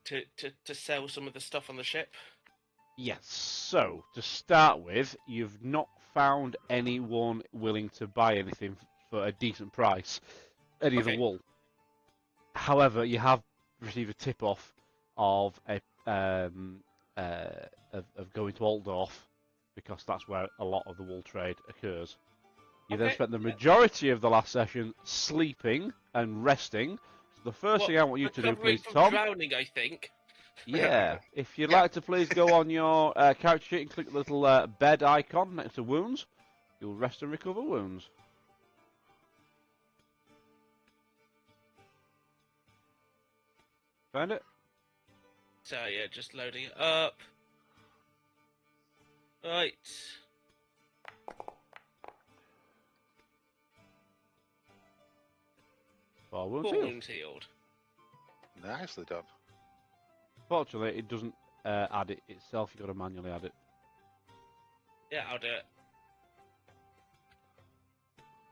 to sell some of the stuff on the ship? Yes. So to start with, you've not found anyone willing to buy anything for a decent price, any of the wool. However, you have received a tip-off of a of going to Altdorf, because that's where a lot of the wool trade occurs. You then spent the majority of the last session sleeping and resting. So the first thing I want you to do, please, Tom. Drowning, I think. Yeah, if you'd like to please go on your character sheet and click the little bed icon next to wounds, you'll rest and recover wounds. Find it? So yeah, just loading it up. Right. 4 wounds Four healed. wounds healed. Nicely done. Fortunately, it doesn't add it itself. You've got to manually add it. Yeah, I'll do it.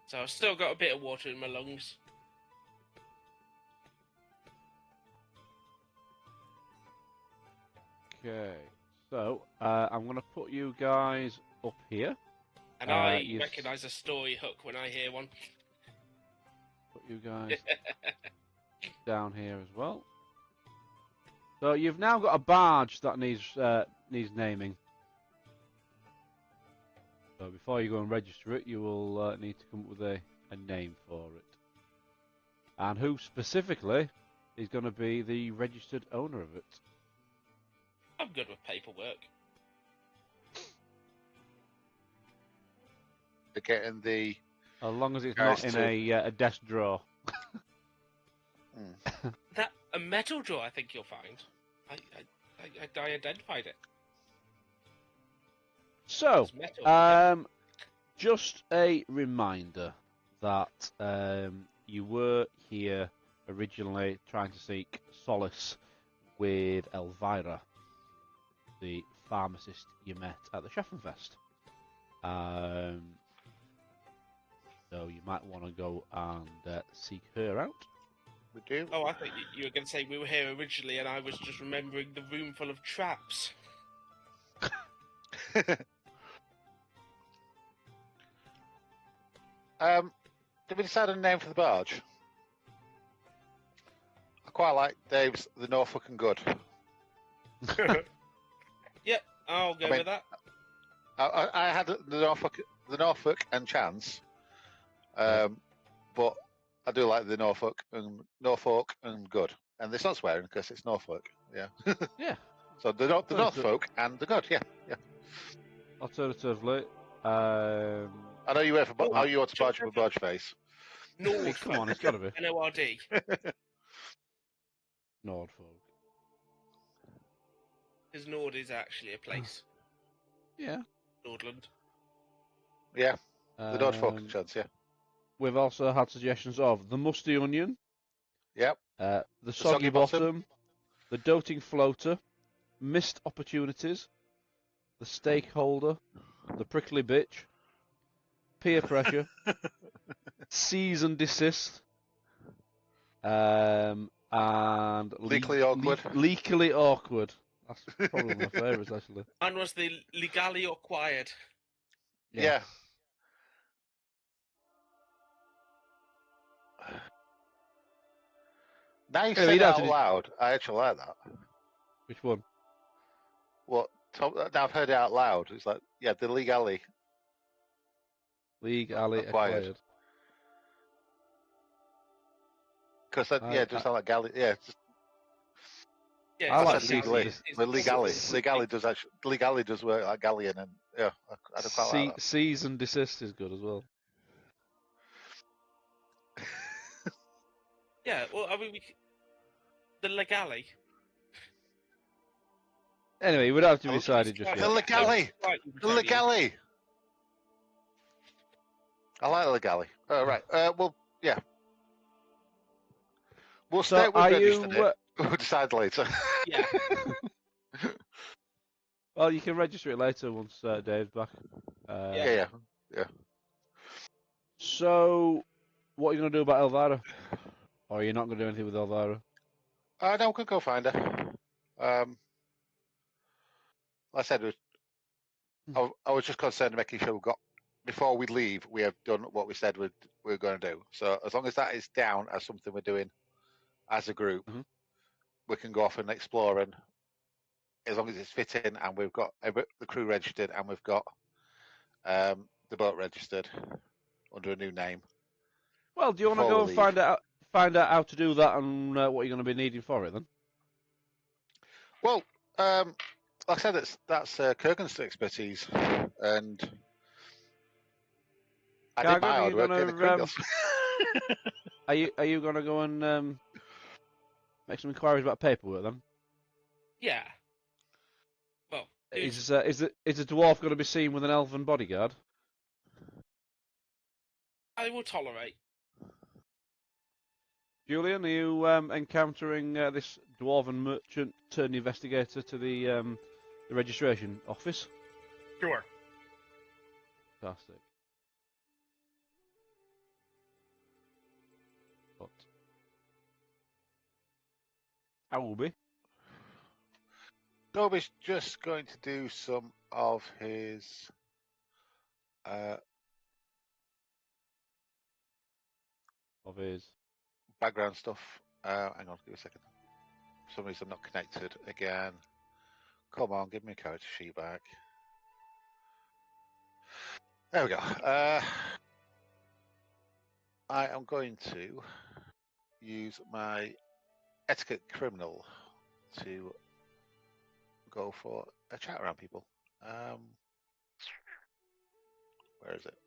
So I've still got a bit of water in my lungs. Okay, so I'm going to put you guys up here. And I recognise a story hook when I hear one. Put you guys down here as well. So you've now got a barge that needs naming. So before you go and register it, you will need to come up with a name for it. And who specifically is going to be the registered owner of it? I'm good with paperwork. They're getting the... As long as it's not in a desk drawer. That a metal drawer, I think you'll find. I identified it. So, just a reminder that you were here originally trying to seek solace with Elvyra, the pharmacist you met at the Scheffenfest. So you might want to go and seek her out. We do. Oh, I thought you were going to say we were here originally and I was just remembering the room full of traps. Did we decide on a name for the barge? I quite like Dave's The Norfolk and Good. Yep, I'll go with that. I had the Norfolk and Chance, but I do like the Norfolk and Good. And it's not swearing because it's Norfolk. Yeah. Yeah. So the Norfolk and the Good. Yeah. Yeah. Alternatively, I know you went for. Oh, you want to barge with barge face? Nord. Come on, it's got to be. N-O-R-D. Nordfolk. Because Nord is actually a place. Yeah. Nordland. Yeah. The Nordfolk Chance. Yeah. We've also had suggestions of the Musty Onion. Yep. The Soggy Bottom. The Doting Floater. Missed Opportunities. The Stakeholder. The Prickly Bitch. Peer Pressure. Cease and Desist. And Leakily Awkward. Leakily Awkward. That's probably my favourites, actually. And was the legally acquired. Yeah. Now you say it out loud, I actually like that. Which one? What? Now I've heard it out loud. It's like, yeah, the League Alley. League Alley acquired. Because it does sound like Galley. Yeah. Yeah, I like legally. The League Alley. League Alley does work like Galleon, and yeah, I don't quite like that. Cease and Desist is good as well. Yeah, well, I mean, the Legally. Anyway, we'd have to be decided just yet. The Legally! The Legally! I like the Legally. Right. Well, yeah. We'll stay with registered it. We'll decide later. Yeah. Well, you can register it later once Dave's back. Yeah. So, what are you going to do about Elvyra? Or are you not going to do anything with Elvyra? No, we could go find her. Like I said, I was just concerned making sure we got before we leave, we have done what we said we're going to do. So as long as that is down as something we're doing as a group, we can go off and explore. And as long as it's fitting, and we've got the crew registered, and we've got the boat registered under a new name. Well, do you want to go and find out how to do that and what you're going to be needing for it then? Well, like I said, that's Kurgan's expertise, and I did my hard work getting the crew. Are you going to go and make some inquiries about paperwork then? Yeah. Well, is a dwarf going to be seen with an elven bodyguard? I will tolerate. Julian, are you encountering this dwarven merchant turned investigator to the registration office? Sure. Fantastic. But Albie? Dobby's just going to do some of his background stuff. Hang on, give me a second. For some reason I'm not connected again. Come on, give me a character sheet back. There we go. I am going to use my etiquette criminal to go for a chat around people. Where is it?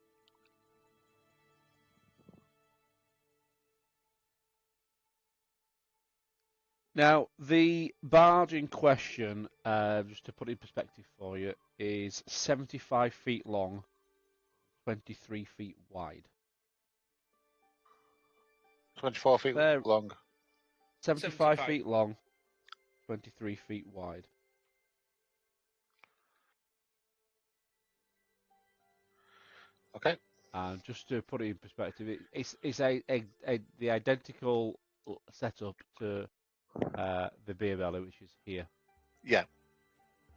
Now, the barge in question, just to put it in perspective for you, is 75 feet long, 23 feet wide. 24 feet long. 75 feet long, 23 feet wide. Okay. And just to put it in perspective, it's the identical setup to the beer belly, which is here. Yeah.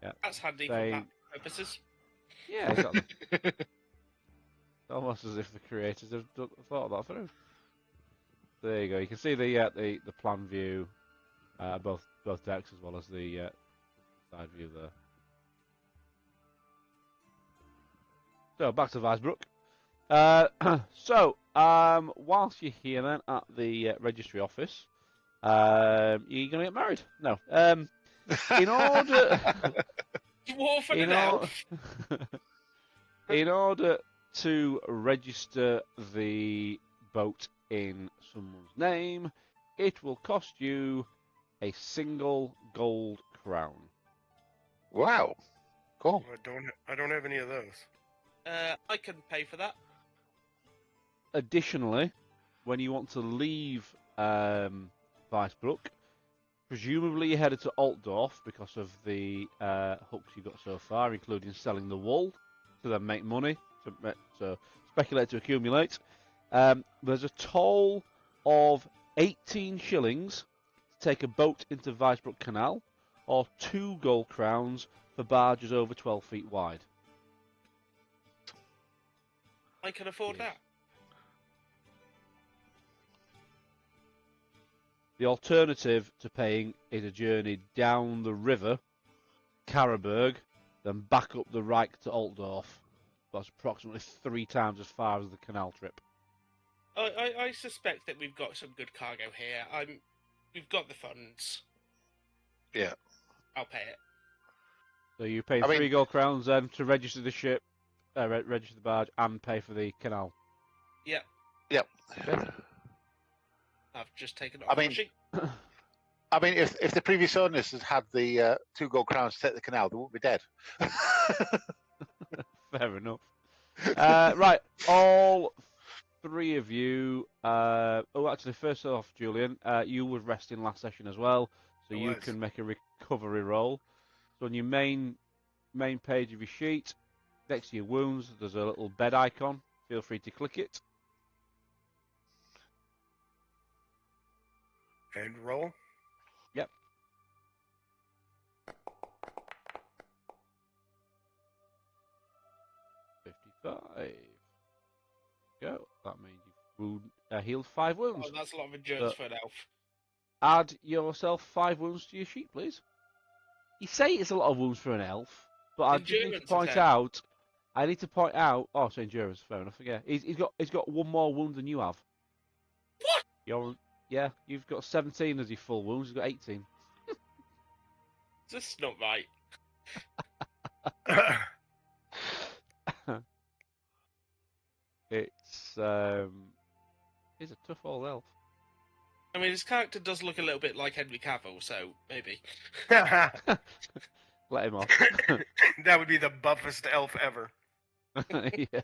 Yeah. That's handy for map purposes. Yeah, exactly. Almost as if the creators have thought that through. There you go. You can see the plan view, both decks as well as the side view there. So back to Vicebrook. So whilst you're here then at the registry office, you're gonna get married? No. In order to register the boat in someone's name, it will cost you a single gold crown. Wow, cool. I don't have any of those. I can pay for that. Additionally, when you want to leave Vicebrook, presumably you're headed to Altdorf because of the hooks you've got so far, including selling the wool to then make money, to speculate to accumulate. There's a toll of 18 shillings to take a boat into Vicebrook Canal, or 2 gold crowns for barges over 12 feet wide. I can afford that. The alternative to paying is a journey down the river, Karaberg, then back up the Reich to Altdorf. That's approximately 3 times as far as the canal trip. I suspect that we've got some good cargo here. We've got the funds. Yeah. I'll pay it. So you pay 3 gold crowns then to register the ship, register the barge, and pay for the canal. Yep. Yep. Okay. I've just taken it off my sheet. I mean, if the previous owners had had the 2 gold crowns to take the canal, they wouldn't be dead. Fair enough. Right, all 3 of you. Actually, first off, Julian, you were resting last session as well, so you can make a recovery roll. So on your main page of your sheet, next to your wounds, there's a little bed icon. Feel free to click it. And roll? Yep. healed 5 wounds. Oh, that's a lot of endurance for an elf. Add yourself 5 wounds to your sheet, please. You say it's a lot of wounds for an elf, but I just need to point out. I need to point out. Oh, so endurance, fair enough. Yeah, he's got 1 more wound than you have. What? You've got 17 as your full wounds. He's got 18. This is not right. It's he's a tough old elf. I mean, his character does look a little bit like Henry Cavill, so maybe. Let him off. That would be the buffest elf ever. Yeah.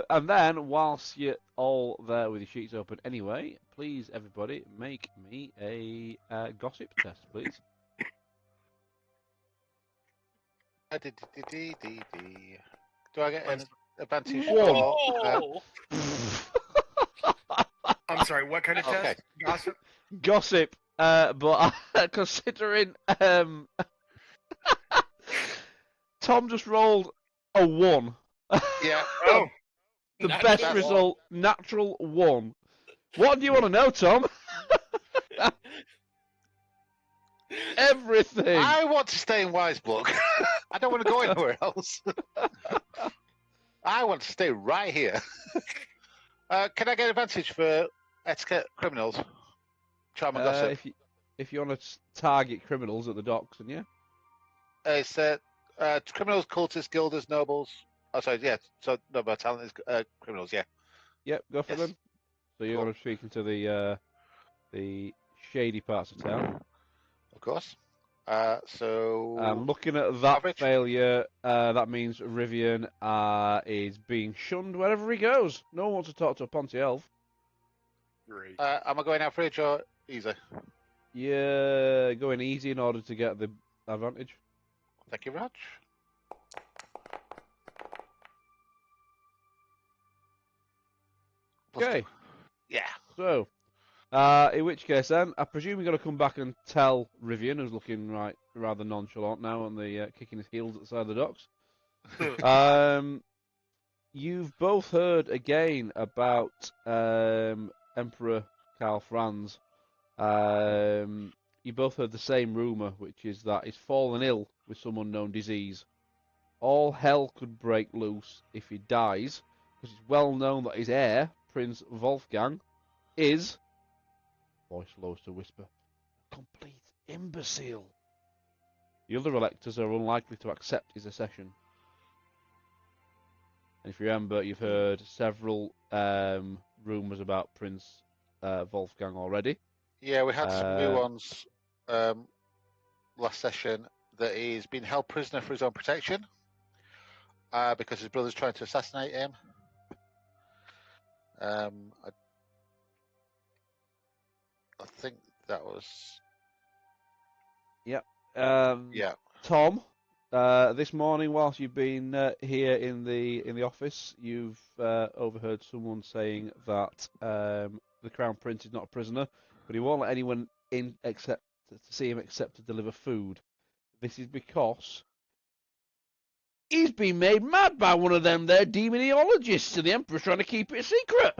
And then, whilst you're all there with your sheets open anyway, please, everybody, make me a gossip test, please. Do I get an advantage? Whoa! I'm sorry, what kind of Okay. test? Gossip? Gossip, but considering Tom just rolled a 1. Yeah. Oh, The Natural best one. result, natural 1. What do you want to know, Tom? Everything. I want to stay in Wiseblock. I don't want to go anywhere else. I want to stay right here. Can I get advantage for etiquette criminals? Charm and gossip. If you want to target criminals at the docks, and yeah. It's criminals, cultists, guilders, nobles. Oh, sorry, yeah. So no, talent is criminals. Yeah. Yep, go for Yes. them. So you're Cool. going to speak into the shady parts of town. Of course. So Looking at that average? failure, that means Rivian is being shunned wherever he goes. No one wants to talk to a Ponty elf. great. am I going average or easy? Yeah, going easy in order to get the advantage. Thank you very much. Plus Okay. 2. Yeah. So, in which case then, I presume you're going to come back and tell Rivian, who's looking rather nonchalant now on the kicking his heels at the side of the docks. You've both heard again about Emperor Karl Franz. You both heard the same rumour, which is that he's fallen ill with some unknown disease. All hell could break loose if he dies, because it's well known that his heir, Prince Wolfgang, is, voice lowers to whisper, a complete imbecile. The other electors are unlikely to accept his accession. And if you remember, you've heard several rumours about Prince Wolfgang already. Yeah, we had some new ones last session that he's been held prisoner for his own protection because his brother's trying to assassinate him. I think that was Yeah. Tom, this morning, whilst you've been here in the office, you've overheard someone saying that the Crown Prince is not a prisoner, but he won't let anyone in except to see him except to deliver food. This is because he's been made mad by one of them there demonologists, and the Emperor's trying to keep it a secret.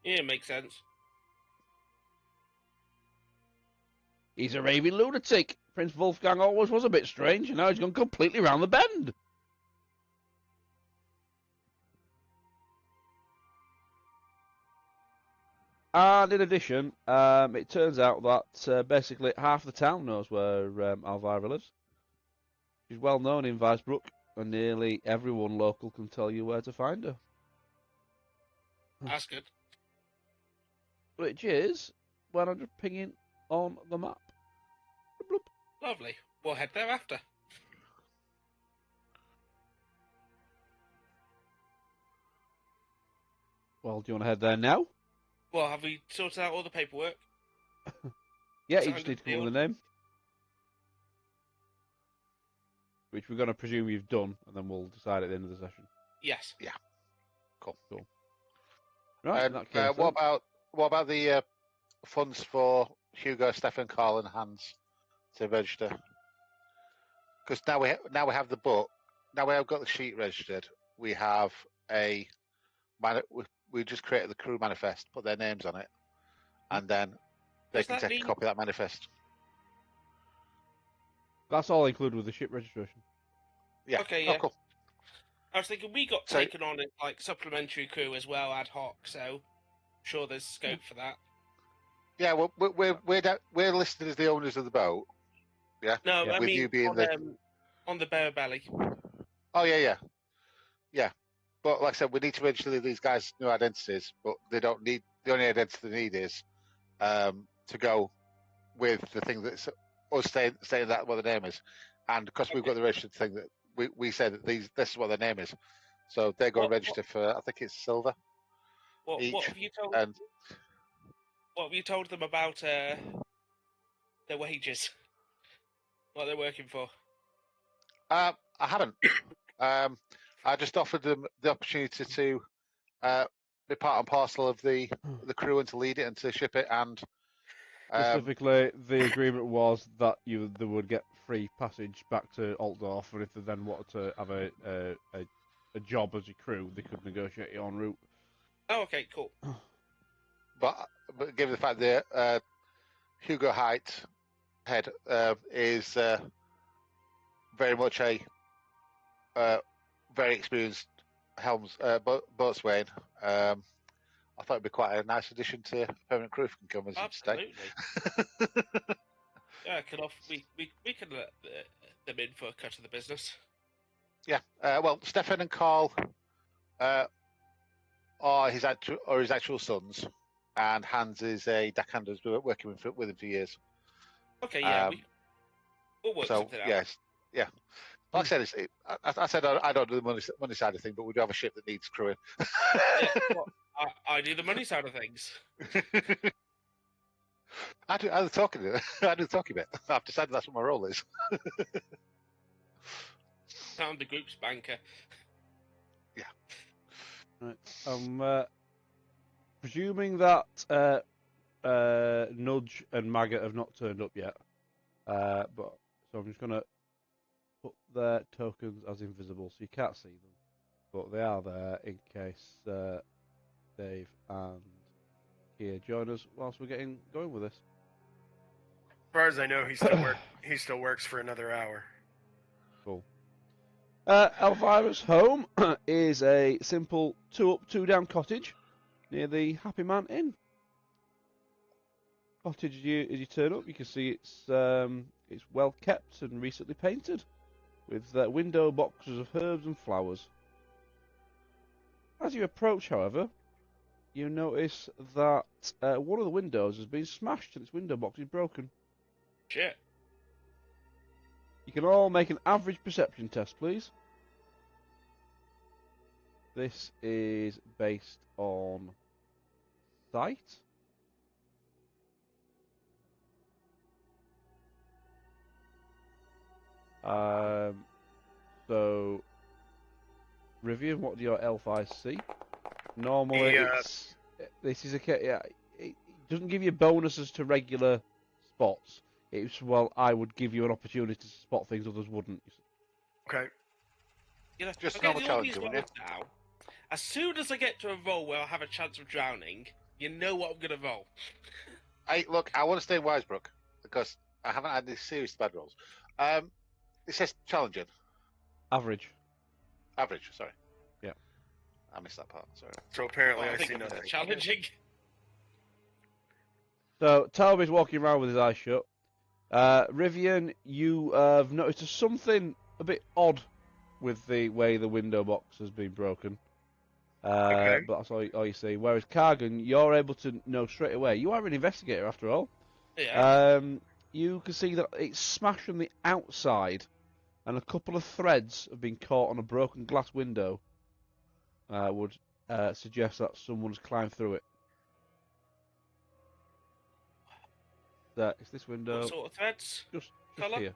Yeah, makes sense. He's a raving lunatic. Prince Wolfgang always was a bit strange, and now he's gone completely round the bend. And in addition, it turns out that basically half the town knows where Elvyra lives. She's well known in Weisbrook, and nearly everyone local can tell you where to find her. That's good. Which is 100 pinging on the map. Bloop. Lovely. We'll head there after. Well, do you want to head there now? Well, have we sorted out all the paperwork? Yeah, you Signed just need to the come up with a name. Which we're going to presume you've done, and then we'll decide at the end of the session. Yes. cool. Right, in And that case, what about the funds for Hugo, Stefan, Carl, and Hans to register? Because now we have the book. Now we have got the sheet registered. We have we just created the crew manifest, put their names on it, and then they Does can that take mean- a copy of that manifest. That's all included with the ship registration. Yeah. Okay, Oh, yeah. cool. I was thinking we got So- taken on as like supplementary crew as well, ad hoc. So I'm sure there's scope for that. Yeah, well, we're listed as the owners of the boat. Yeah. No, Yeah. I With mean you being on the Bear Belly. Oh yeah. But like I said, we need to register these guys' new identities, but they don't need the only identity they need is to go with the thing that's us saying that what the name is, and because we've got the registered thing that we said that this is what their name is, so they go What- register for I think it's silver What each, have you told? and What have you told them about their wages? What they're working for? I haven't. I just offered them the opportunity to be part and parcel of the crew and to lead it and to ship it, and Specifically, the agreement was that they would get free passage back to Altdorf, and if they then wanted to have a job as a crew, they could negotiate it en route. Oh, okay, cool. but given the fact that Hugo Height head is very much a very experienced boatswain, I thought it'd be quite a nice addition to permanent crew if he can come as and stay. Absolutely. Yeah, we can let them in for a cut of the business. Yeah. Well, Stefan and Carl are his actual sons, and Hans is a deckhand who's been working with him for years. Okay, yeah, Um, we'll work So something out. yes, yeah. Like I said, I said I don't do the money side of thing, but we do have a ship that needs crewing. Yeah, well, I do the money side of things. I do the talking. I do the talking bit. I've decided that's what my role is. I'm the group's banker. Right. I'm presuming that Nudge and Maggot have not turned up yet, but so I'm just gonna put their tokens as invisible so you can't see them, but they are there in case Dave and Kia join us whilst we're getting going with this. As far as I know, he still works for another hour. Cool. Elvyra's home is a simple 2-up, 2-down cottage near the Happy Man Inn. Cottage, as you turn up, you can see it's well kept and recently painted, with window boxes of herbs and flowers. As you approach, however, you notice that one of the windows has been smashed and its window box is broken. Shit. You can all make an average perception test, please. This is based on sight. So, Rivian, what do your elf eyes see? Normally, this is it doesn't give you bonuses to regular spots. It's, well, I would give you an opportunity to spot things others wouldn't. Okay. You know, Just okay, normal the challenge, obvious wouldn't ones now. As soon as I get to a roll where I have a chance of drowning, you know what I'm gonna roll. Hey, look, I want to stay in Wisebrook because I haven't had any serious bad rolls. It says challenging, Average. average. Sorry. Yeah. I missed that part. Sorry. So apparently Well, I think see it's nothing. challenging. So, Toby's walking around with his eyes shut. Rivian, you have noticed something a bit odd with the way the window box has been broken. Okay. But that's all you see. Whereas Kargan, you're able to know straight away. You are an investigator, after all. Yeah. You can see that it's smashed from the outside, and a couple of threads have been caught on a broken glass window. Would suggest that someone's climbed through it. It's this window. What sort of threads? Just Colour? here.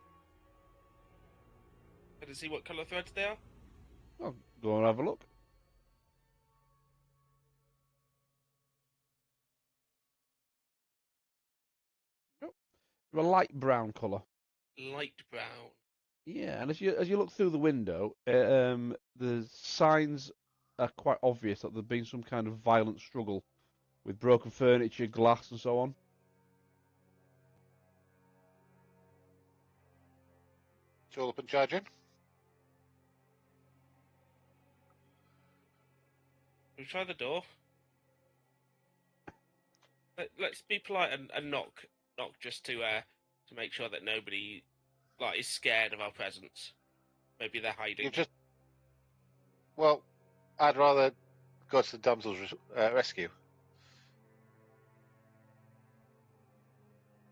Can I see what colour threads they are? Oh, go and have a look. Oh, they're a light brown colour. Light brown. Yeah, and as you look through the window, there's signs quite obvious that there's been some kind of violent struggle with broken furniture, glass, and so on. Tool up and charging. We try the door. Let's be polite and knock just to make sure that nobody is scared of our presence. Maybe they're hiding. Well, I'd rather go to the damsel's rescue.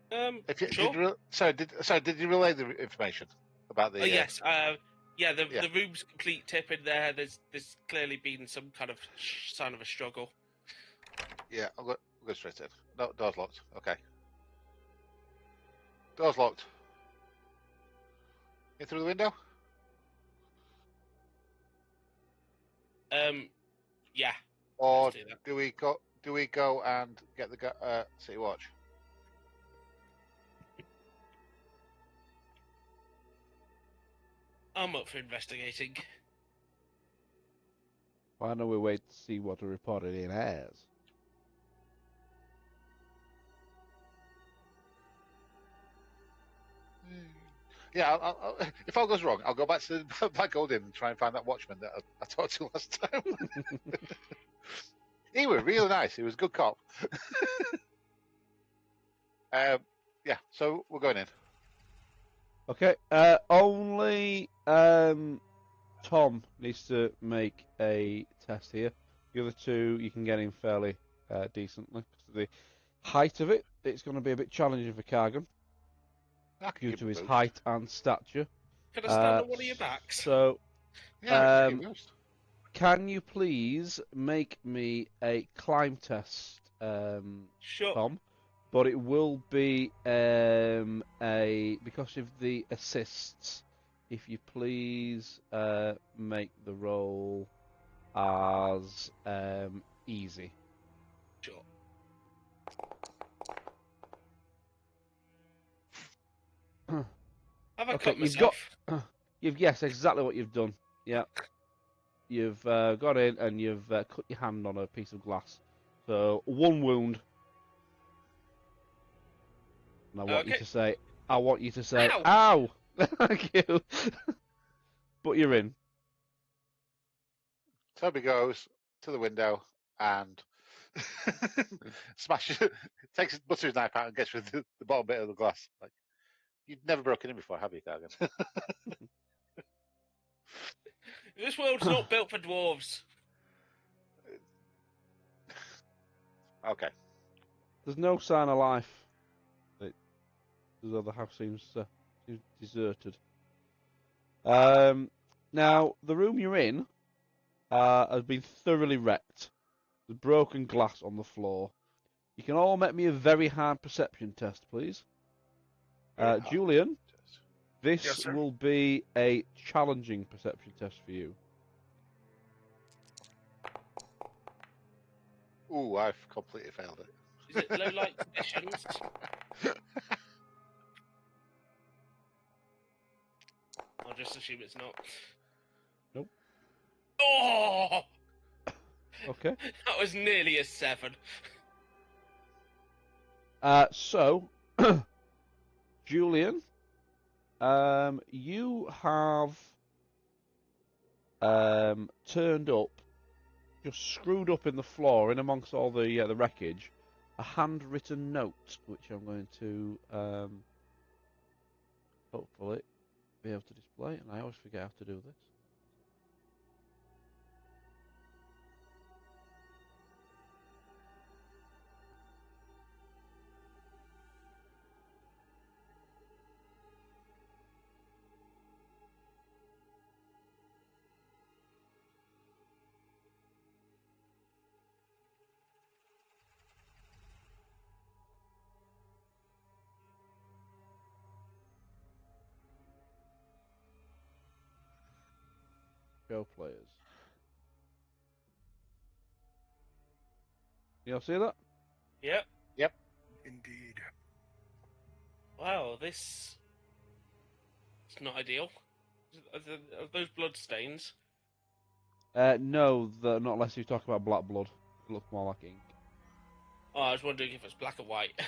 Sure. Did you relay the information about the? Oh yes. The room's complete tip in there. There's clearly been some kind of sign of a struggle. Yeah, I'll go straight in. No, door's locked. Okay. Door's locked. In through the window? Yeah. Or do we go and get the city watch? I'm up for investigating. Why don't we wait to see what the reported in has? Yeah, if all goes wrong, I'll go back to the Black Gold Inn and try and find that watchman that I talked to last time. He was really nice. He was a good cop. Yeah, so we're going in. Okay. Only Tom needs to make a test here. The other two you can get in fairly decently. Because of the height of it, it's going to be a bit challenging for Kargan due to his height and stature. Can I stand on one of your backs? So, yeah, can you please make me a climb test, Sure. Tom? But it will be because of the assists. If you please make the roll as easy. Sure. Have I cut myself? Yes, exactly what you've done. Yeah, you've got in and you've cut your hand on a piece of glass. So 1 wound. And I want you to say, ow! Thank you. But you're in. Toby goes to the window and smashes, takes his knife out and gets rid of the bottom bit of the glass. Like, you've never broken in before, have you, Kargan? This world's not built for dwarves. Okay. There's no sign of life. The house seems deserted. Now, the room you're in has been thoroughly wrecked. There's broken glass on the floor. You can all make me a very hard perception test, please. Julian, this will be a challenging perception test for you. Ooh, I've completely failed it. Is it low light conditions? I'll just assume it's not. Nope. Oh! Okay. That was nearly a 7. So, Julian, you have turned up, just screwed up in the floor, in amongst all the wreckage, a handwritten note, which I'm going to hopefully be able to display, and I always forget how to do this. Go players. You all see that? Yep. Yep. Indeed. Wow, it's not ideal. Are those blood stains? No, not unless you talk about black blood. It looks more like ink. Oh, I was wondering if it's black and white.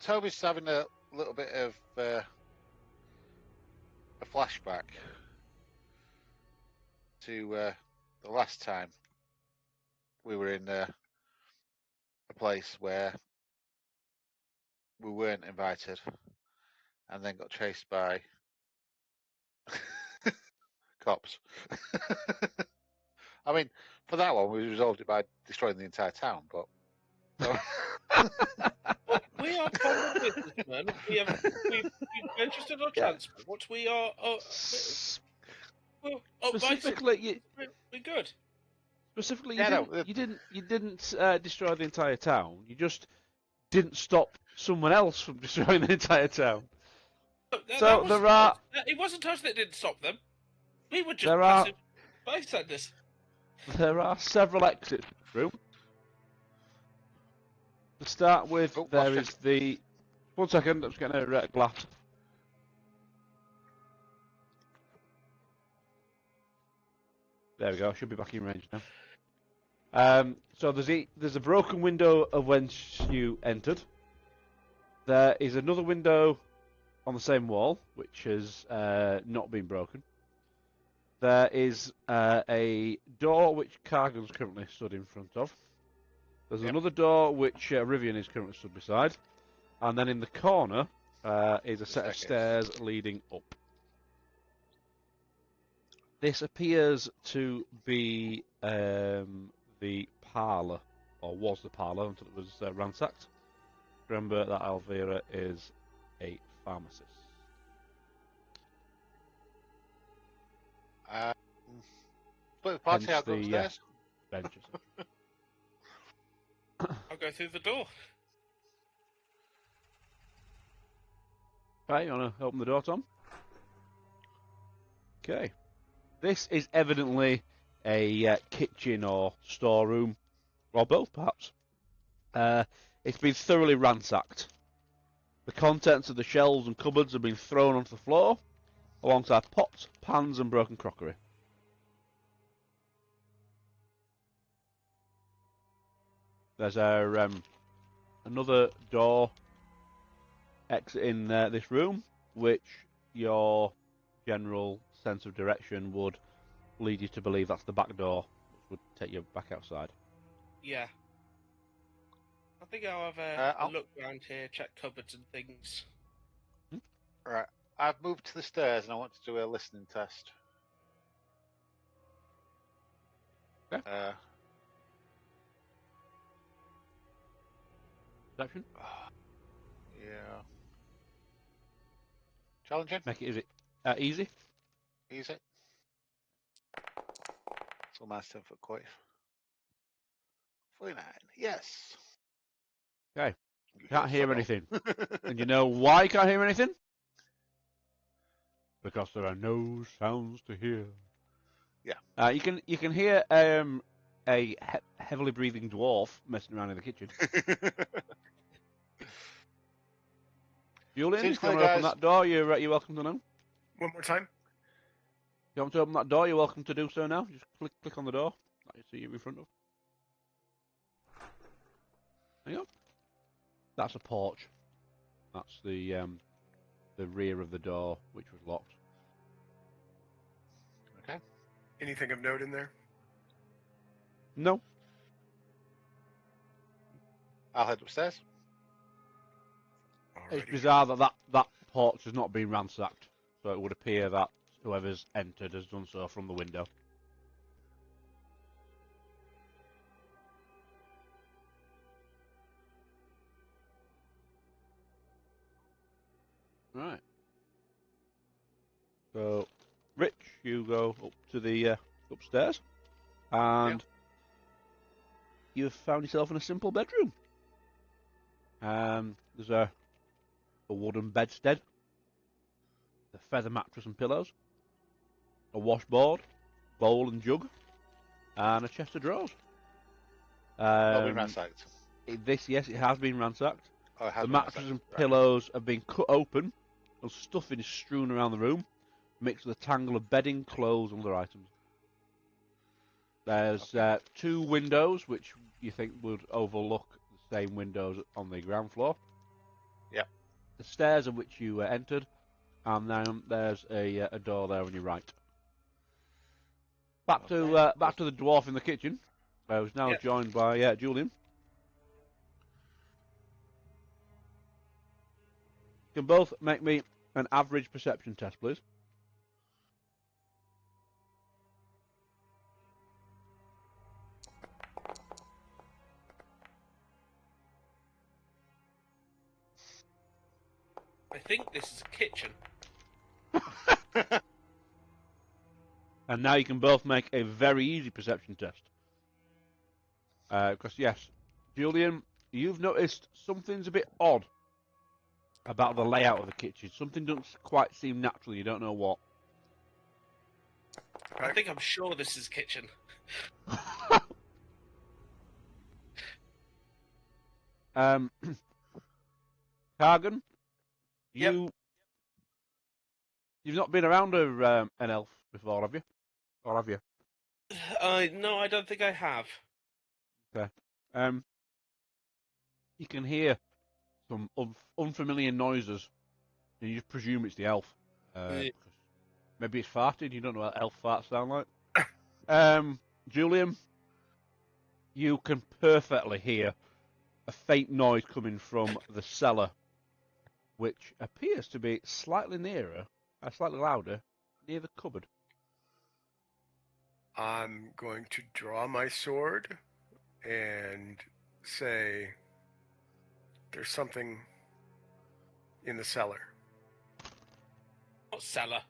Toby's having a little bit of a flashback to the last time we were in a place where we weren't invited and then got chased by cops. I mean, for that one, we resolved it by destroying the entire town, but... Well, we are common businessmen. We've registered our transport. We are Specifically, we're good. Specifically, Yeah, you didn't destroy the entire town. You just didn't stop someone else from destroying the entire town. So there are. It wasn't us that didn't stop them. We were just There passive bystanders. There are several exits to the room. To start with, there is the. 1 second, I'm just getting a glass. There we go. Should be back in range now. So there's a broken window of whence you entered. There is another window on the same wall, which has not been broken. There is a door which Cargan's currently stood in front of. There's another door which Rivian is currently stood beside. And then in the corner is a set of stairs leading up. This appears to be the parlour, or was the parlour until it was ransacked. Remember that Elvyra is a pharmacist. Split the party, I'll go upstairs. Benches. I'll go through the door. Right, you want to open the door, Tom? Okay. This is evidently a kitchen or storeroom, or both perhaps. It's been thoroughly ransacked. The contents of the shelves and cupboards have been thrown onto the floor, alongside pots, pans and broken crockery. There's another door exiting this room, which your general sense of direction would lead you to believe that's the back door, which would take you back outside. Yeah. I think I'll have a look around here, check cupboards and things. Right. I've moved to the stairs and I want to do a listening test. Okay. Perception? Yeah. Challenging? Make it easy? Easy. So my 10 foot quite. 49. Yes. Okay. Can't hear anything. And you know why you can't hear anything? Because there are no sounds to hear. Yeah. You can hear a heavily breathing dwarf messing around in the kitchen. Julian, if you want to open that door, you're welcome to know. One more time. If you want to open that door, you're welcome to do so now. Just click on the door that you see you in front of. There you go. That's a porch. That's the rear of the door, which was locked. Okay. Anything of note in there? No. I'll head upstairs. It's bizarre that porch has not been ransacked, so it would appear that whoever's entered has done so from the window. Right. So, Rich, you go up to the upstairs, and you've found yourself in a simple bedroom. There's a a wooden bedstead, a feather mattress and pillows, a washboard, bowl and jug, and a chest of drawers. Not been ransacked. Yes, it has been ransacked. Oh, it has The been mattresses ransacked. and Right. pillows have been cut open, and stuffing is strewn around the room, mixed with a tangle of bedding, clothes, and other items. There's Okay. 2 windows, which you think would overlook the same windows on the ground floor. Yep. The stairs of which you entered, and then there's a door there on your right. Back to the dwarf in the kitchen, who's now Yep. joined by Julian. You can both make me an average perception test, please. I think this is a kitchen. And now you can both make a very easy perception test. Because, yes, Julian, you've noticed something's a bit odd about the layout of the kitchen. Something doesn't quite seem natural. You don't know what. I think I'm sure this is a kitchen. Kargan, Yep. you've not been around an elf before, have you? Or have you? No, I don't think I have. Okay. You can hear some unfamiliar noises, and you just presume it's the elf. Yeah. Maybe it's farted. You don't know what elf farts sound like. Julian, you can perfectly hear a faint noise coming from the cellar, which appears to be slightly louder, near the cupboard. I'm going to draw my sword and say, there's something in the cellar. What cellar?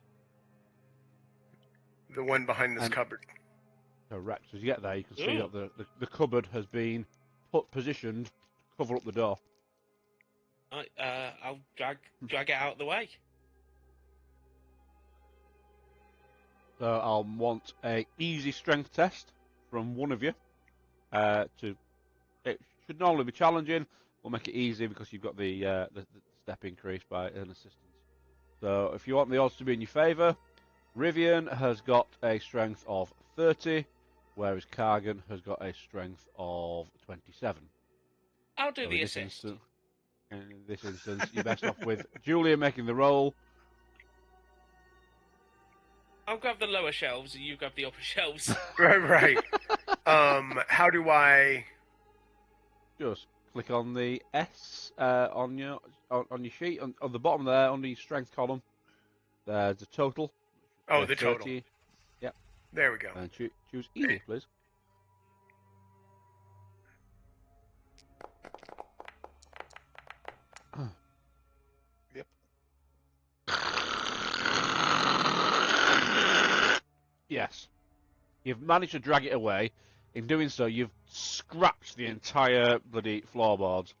The one behind this And- cupboard. Correct. As you get there, you can see Ooh. that the cupboard has been positioned to cover up the door. I'll drag it out of the way. So I'll want a easy strength test from one of you. It should normally be challenging. We'll make it easy because you've got the step increase by an assistance. So if you want the odds to be in your favour, Rivian has got a strength of 30, whereas Kargan has got a strength of 27. I'll do So the in this assist. in this instance, you're best off with Julia making the roll. I'll grab the lower shelves and you grab the upper shelves. Right. How do I? Just click on the S on your sheet on the bottom there under your strength column. There's the total. Oh, the total. 30. Yep. There we go. And choose easy, please. Yep. Yes. You've managed to drag it away. In doing so, you've scratched the entire bloody floorboards.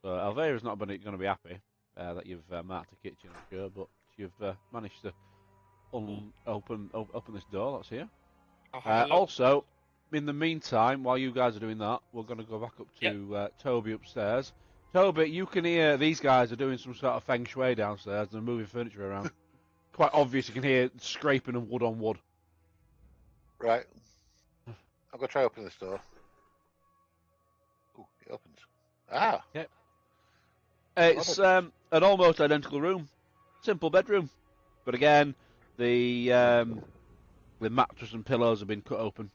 So Elvyra's not going to be happy that you've marked the kitchen, I'm sure, but you've managed to open this door that's here. I'll have a look. Also, in the meantime, while you guys are doing that, we're going to go back up to Toby upstairs. Toby, you can hear these guys are doing some sort of feng shui downstairs. They're moving furniture around. Quite obvious, you can hear scraping of wood on wood. Right. I'm going to try opening this door. Ooh, it opens. Ah! Yep. It's an almost identical room. Simple bedroom. But again, the mattress and pillows have been cut open.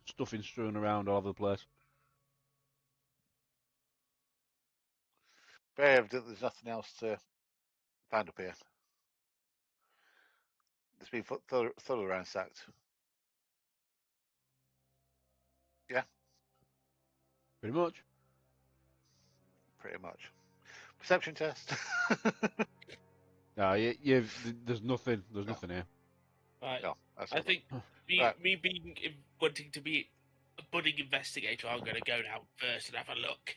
Stuffing strewn around all over the place. Very evident there's nothing else to find up here. It's been thoroughly ransacked. Yeah, Pretty much. pretty much. Perception test. No, there's nothing. There's nothing here. Right. No, that's I not think Right. me being wanting to be a budding investigator, I'm going to go down first and have a look.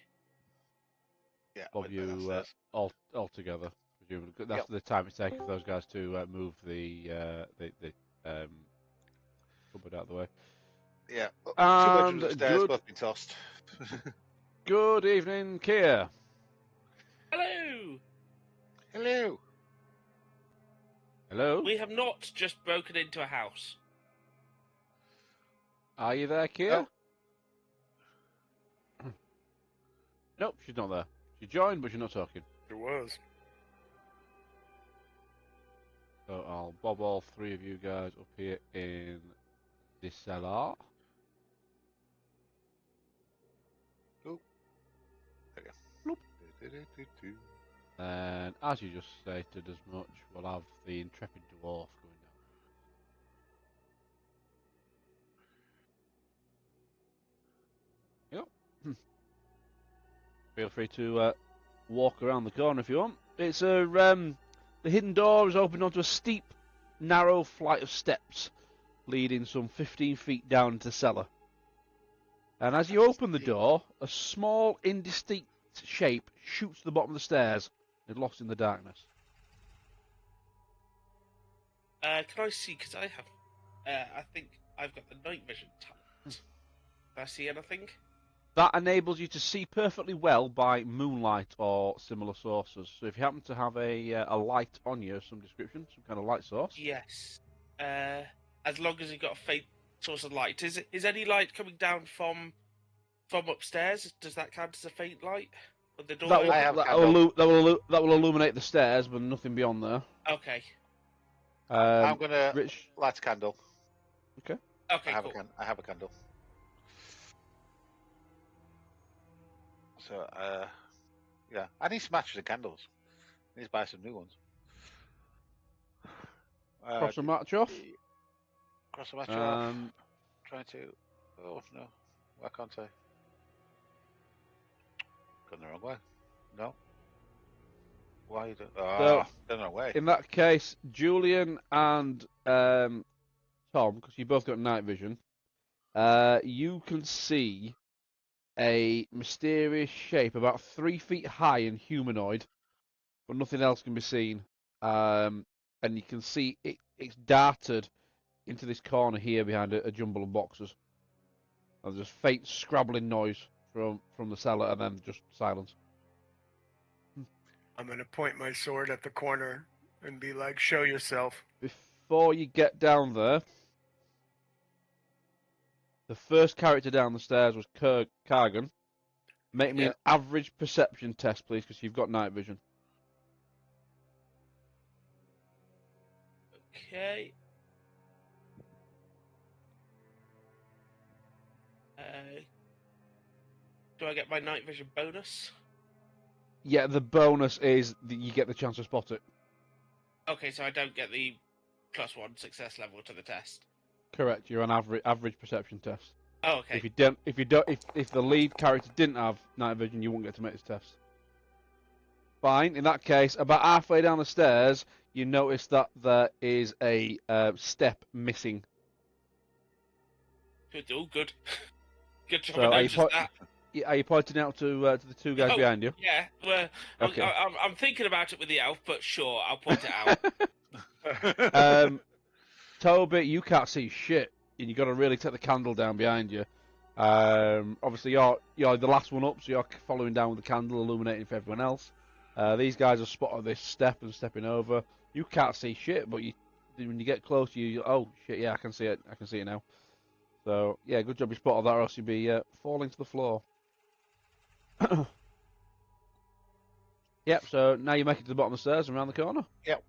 Yeah, of with you downstairs. all together. Presumably, that's Yep. the time it takes for those guys to move the cupboard out of the way. Yeah. Two And bedrooms upstairs, both been tossed. good evening, Kia. Hello. Hello. Hello. We have not just broken into a house. Are you there, Kia? Nope, she's not there. She joined, but she's not talking. It was. So I'll bob all three of you guys up here in the cellar. Oh. There you go. And as you just stated as much, we'll have the intrepid dwarf going down. Yep. Feel free to walk around the corner if you want. It's a the hidden door is opened onto a steep, narrow flight of steps, leading some 15 feet down into the cellar. And as you open the door, a small, indistinct shape shoots to the bottom of the stairs and lost in the darkness. Can I see? Because I have, I think I've got the night vision talent. Can I see anything? That enables you to see perfectly well by moonlight or similar sources. So if you happen to have a light on you of some description, some kind of light source. Yes. As long as you've got a faint source of light. Is any light coming down from upstairs? Does that count as a faint light? With the door That will, I have a that, candle. that will illuminate the stairs, but nothing beyond there. Okay. I'm gonna Rich. light a candle. Okay, cool. I have a candle. So, yeah, I need some matches and candles. I need to buy some new ones. Cross a match off. Cross a match off. Trying to. Oh no, why can't I? Gone the wrong way. No. Why you do? Ah, the wrong way. In that case, Julian and Tom, because you both got night vision, you can see a mysterious shape about 3 feet high and humanoid, but nothing else can be seen. And you can see it's darted into this corner here behind a jumble of boxes. And there's faint scrabbling noise from the cellar, and then just silence. I'm gonna point my sword at the corner and be like, "Show yourself." Before you get down there, the first character down the stairs was Kargan. Make me an average perception test, please, because you've got night vision. Okay. Do I get my night vision bonus? Yeah, the bonus is that you get the chance to spot it. Okay, so I don't get the +1 success level to the test. Correct. You're on average perception test. Oh, okay. If the lead character didn't have night vision, you wouldn't get to make this test. Fine. In that case, about halfway down the stairs, you notice that there is a step missing. Good. Oh, good. Good job. So I noticed that. Are you pointing out to the two guys behind you? Yeah. Well, okay. I'm thinking about it with the elf, but sure, I'll point it out. Toby, you can't see shit, and you got to really take the candle down behind you. Obviously, you're the last one up, so you're following down with the candle, illuminating for everyone else. These guys have spotted this step and stepping over. You can't see shit, but when you get close, oh shit, yeah, I can see it. I can see it now. So yeah, good job you spotted that, or else you'd be falling to the floor. Yep. So now you make it to the bottom of the stairs and around the corner. Yep.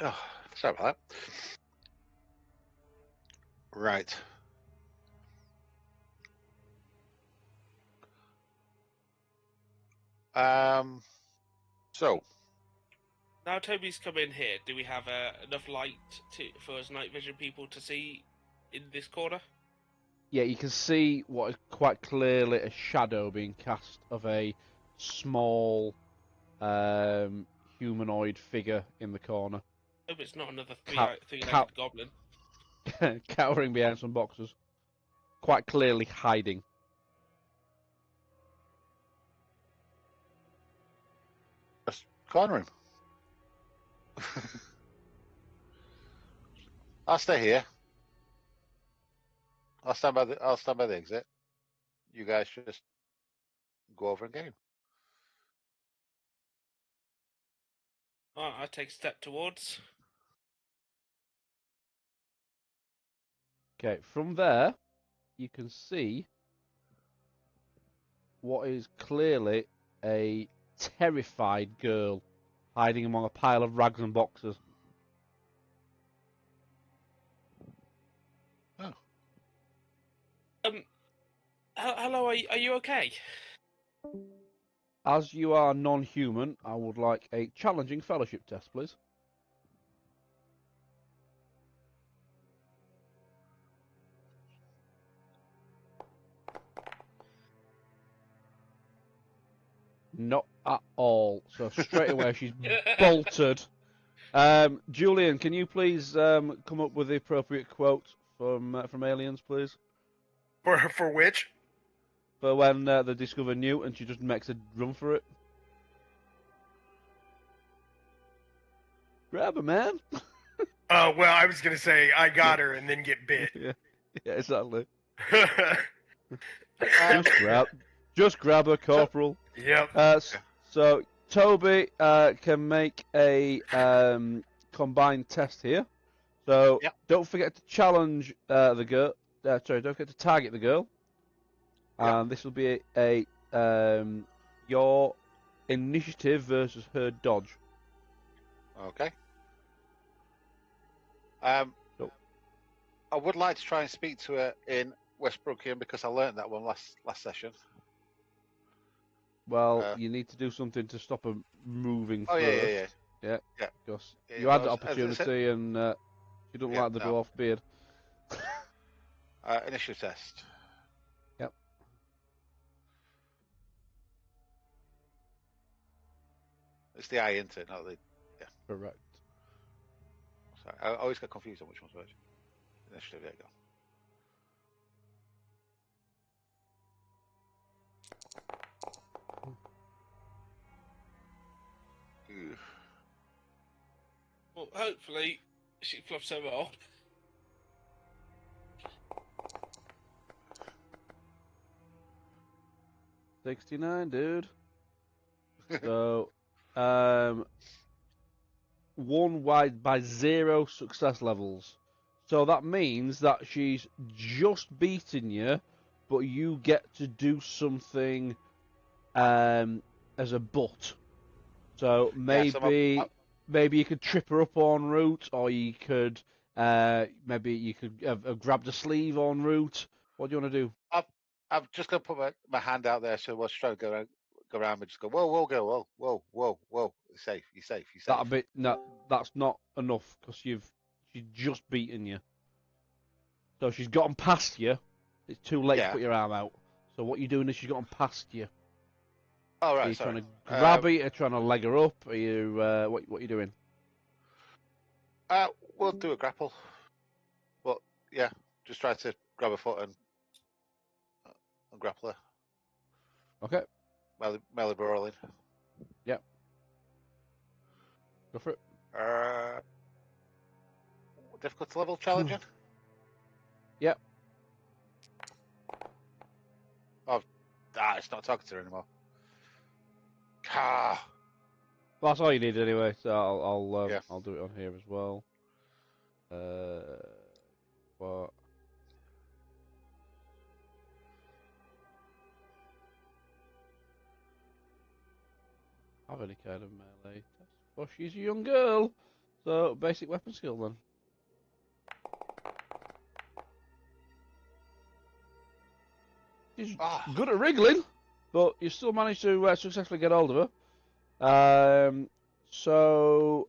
Oh, sorry about that. Right. So. Now Toby's come in here. Do we have enough light for us night vision people to see in this corner? Yeah, you can see what is quite clearly a shadow being cast of a small humanoid figure in the corner. Hope it's not another three-legged goblin. cowering behind some boxes, quite clearly hiding. Just corner him. I'll stay here. I'll stand by the exit. You guys should just go over and get him. Alright, I take a step towards. Okay, from there, you can see what is clearly a terrified girl hiding among a pile of rags and boxes. Oh. Hello, are you okay? As you are non-human, I would like a challenging fellowship test, please. Not at all. So straight away she's bolted. Julian, can you please come up with the appropriate quote from Aliens, please? For which? For when they discover Newt and she just makes a run for it. Grab her, man. Well, I was gonna say I got her and then get bit. Yeah, exactly. Um, Just grab her, Corporal. Yep. So Toby can make a combined test here. So Yep. don't forget to challenge the girl. Sorry, don't forget to target the girl. And this will be a your initiative versus her dodge. Okay. Nope. I would like to try and speak to her in Westbrookian because I learned that one last session. Well, you need to do something to stop her moving Oh first. yeah. Because Yeah, you had well, the as I opportunity said- and you don't Yeah, like the no. dwarf beard. Initiative test. Yep. It's the I, isn't it? Not the. Correct. Sorry, I always get confused on which one's which. Initiative. There you go. Ooh. Well, hopefully she fluffs her off. $69, dude. So, one wide by 0 success levels. So that means that she's just beaten you, but you get to do something as a butt. So maybe maybe you could trip her up en route, or you could maybe you could have grabbed a sleeve en route. What do you want to do? I'm just gonna put my hand out there, so we'll try to go around and just go, whoa, girl, whoa. You're safe. That'll be no, that's not enough because she's just beaten you. So she's gotten past you. It's too late to Yeah. put your arm out. So what you're doing is she's gotten past you. Oh, Are right, you sorry. trying to grab her? Are you trying to leg her up? Are you what are you doing? We'll do a grapple. But yeah, just try to grab a foot and grapple her. Okay, Melee brawling. go for it. Difficult level challenging. Yep. Oh, it's not talking to her anymore. Ah, Well, that's all you need anyway. So Yeah. I'll do it on here as well. What? Have any kind of melee test? Well, she's a young girl, so basic weapon skill then. She's good at wriggling, but you still managed to successfully get hold of her. So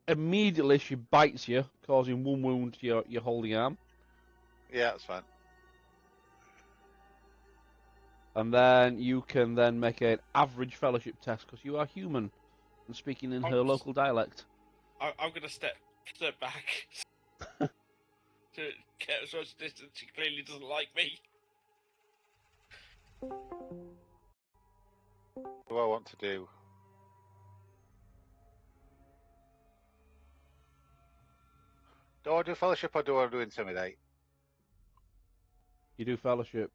immediately she bites you, causing one wound to your holding arm. yeah, that's fine. And then you can then make an average fellowship test because you are human and speaking in her local dialect. I'm gonna step back. to get as much distance. She clearly doesn't like me. What do I want to do? Do I do fellowship or do I do intimidate? You do fellowship.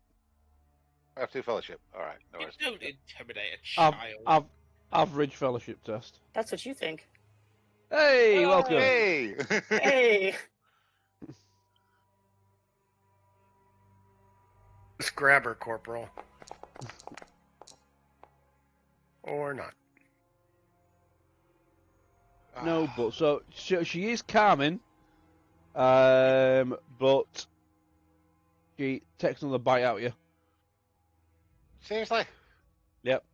I have to do fellowship. All right, no You worries. don't intimidate a child. Average fellowship test. That's what you think. Hey, welcome. Hey! Hey! Just grab her, Corporal. Or not. No, but so she is calming, but she takes another bite out of you. Seriously? Yep.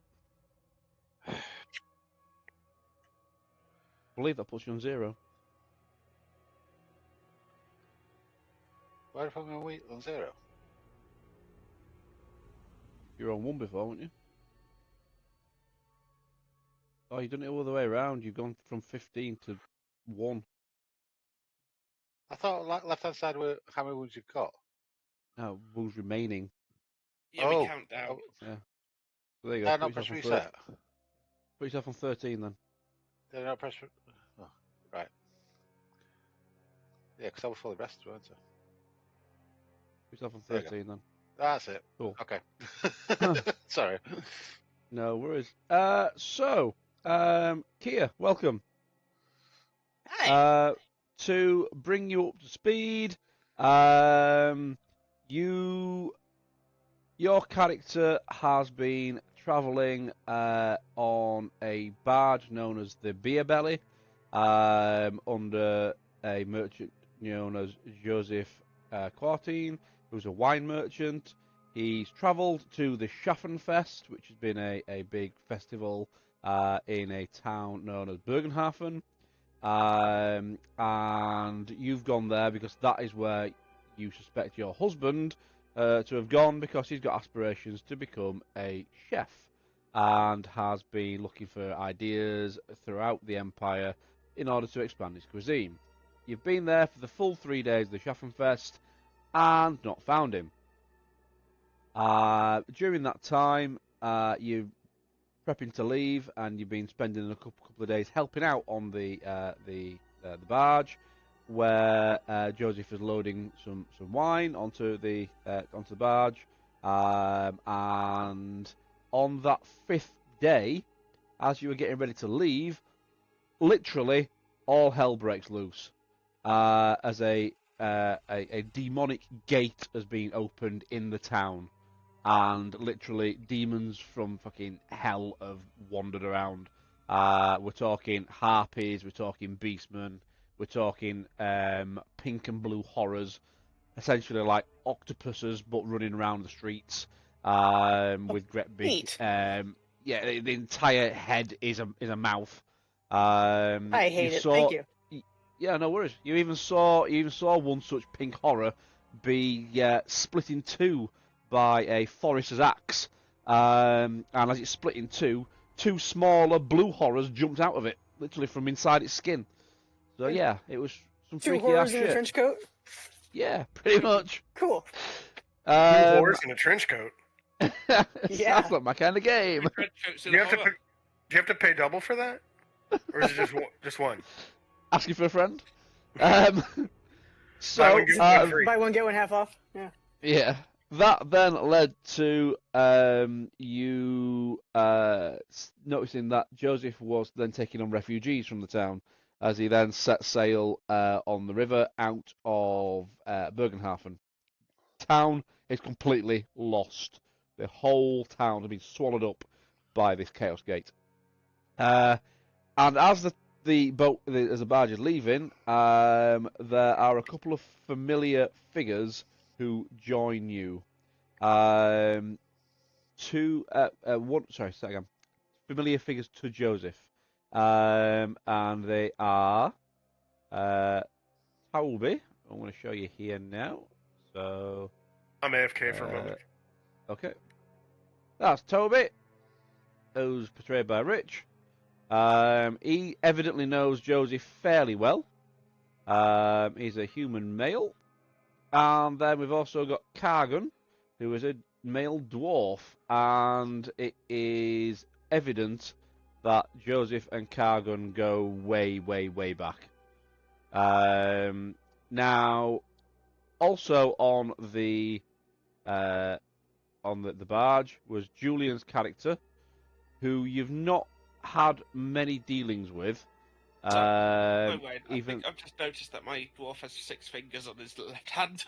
I believe that puts you on 0. Why are you on wheat on 0? You were on 1 before, weren't you? Oh, you've done it all the way around. You've gone from 15 to 1. I thought left-hand side were how many wounds you've got. Now, wounds remaining. Yeah, Oh. we count down. Oh, Yeah. So there you go. not press reset. Put yourself on 13 then. Did I not press? Oh, right. Yeah, because I was fully rested, weren't I? Put yourself on There you go. 13 then. That's it. Cool. Okay. Sorry. No worries. Kia, welcome. Hi. To bring you up to speed, your character has been travelling on a barge known as the Beer Belly, under a merchant known as Joseph Quartine, who's a wine merchant. He's travelled to the Schaffenfest, which has been a big festival in a town known as Bergenhafen. And you've gone there because that is where you suspect your husband to have gone, because he's got aspirations to become a chef and has been looking for ideas throughout the empire in order to expand his cuisine. You've been there for the full 3 days of the Schaffenfest and not found him. During that time, you're prepping to leave, and you've been spending a couple of days helping out on the barge, where Joseph is loading some wine onto the barge, and on that 5th day, as you were getting ready to leave, literally all hell breaks loose, as a demonic gate has been opened in the town. And literally, demons from fucking hell have wandered around. We're talking harpies, we're talking beastmen, we're talking pink and blue horrors, essentially like octopuses, but running around the streets with great big. Neat. The entire head is a mouth. I hate it. Thank you. Yeah, no worries. You even saw one such pink horror be split in two by a forester's axe, and as it split in two smaller blue horrors jumped out of it, literally from inside its skin. So yeah, it was some Two freaky horrors ass in shit. a trench coat? Yeah, pretty much. Cool. Two whores in a trench coat. Yeah. Sounds like my kind of game. Do you have to pay double for that, or is it just one? Asking for a friend. So Buy one, get one free. Buy one, get one half off. Yeah. yeah, that then led to you noticing that Joseph was then taking on refugees from the town, as he then set sail on the river out of Bergenhafen. Town is completely lost. The whole town has been swallowed up by this Chaos Gate. And as the barge is leaving, there are a couple of familiar figures who join you. Familiar figures to Joseph, and they are Toby. I'm going to show you here now. So I'm AFK for a moment. okay, that's Toby, who's portrayed by Rich. He evidently knows Joseph fairly well. He's a human male. And then we've also got Kargan, who is a male dwarf, and it is evident that Joseph and Kargan go way, way, way back. Now, also on the barge was Julian's character, who you've not had many dealings with. No way. Even I've just noticed that my dwarf has 6 fingers on his left hand.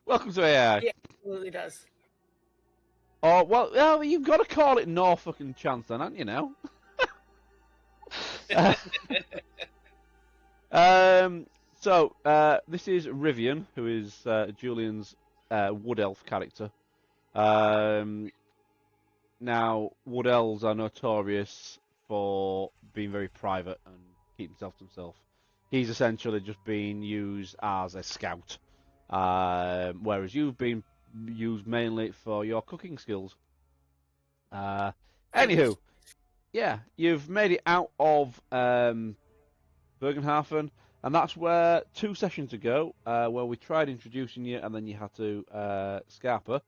welcome to AI. Yeah, absolutely does. Oh well, you've got to call it no fucking chance, then, haven't you? Now. So this is Rivian, who is Julian's wood elf character. Now, wood elves are notorious for being very private and keeping himself to himself. He's essentially just being used as a scout, whereas you've been used mainly for your cooking skills. Anywho, yeah, you've made it out of Bergenhafen, and that's where 2 sessions ago, where we tried introducing you, and then you had to scarper.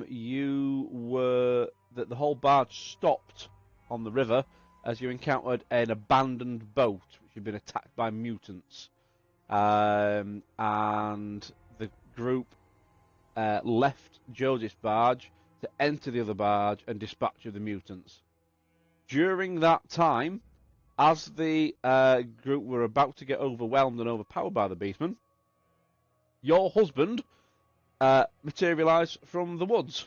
You were that the whole barge stopped on the river as you encountered an abandoned boat which had been attacked by mutants, and the group left Joseph's barge to enter the other barge and dispatch of the mutants. During that time, as the group were about to get overwhelmed and overpowered by the beastmen, your husband materialised from the woods.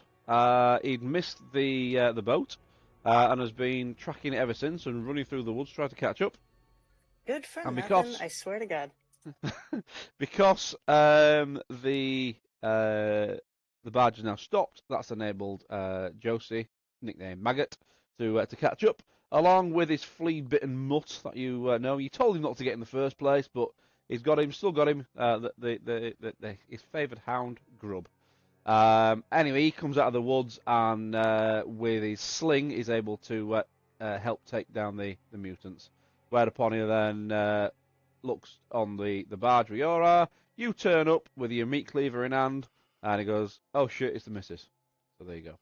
He'd missed the boat and has been tracking it ever since and running through the woods trying to catch up. Good for And nothing, because- I swear to God. Because the barge is now stopped, that's enabled Josie, nicknamed Maggot, to catch up, along with his flea-bitten mutt that you know. You told him not to get in the first place, but he's got him, still got him, his favoured hound, Grub. Anyway, he comes out of the woods and with his sling is able to help take down the mutants. Whereupon he then looks on the barge where you are. You turn up with your meat cleaver in hand, and he goes, "Oh shit, it's the missus." So there you go.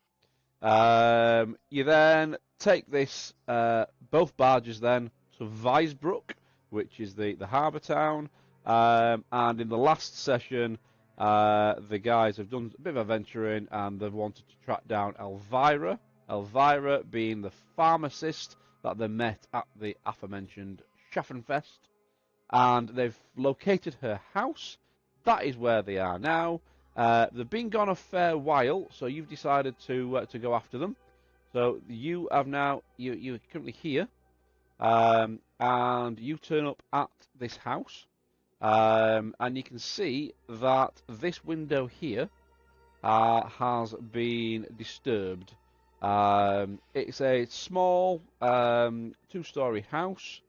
You then take this both barges then to Weisbruck, which is the harbour town. And in the last session, the guys have done a bit of adventuring, and they've wanted to track down Elvyra. Elvyra being the pharmacist that they met at the aforementioned Schaffenfest. And they've located her house. That is where they are now. They've been gone a fair while, so you've decided to go after them. So you have now you're currently here, and you turn up at this house, and you can see that this window here has been disturbed. It's a small 2-story house.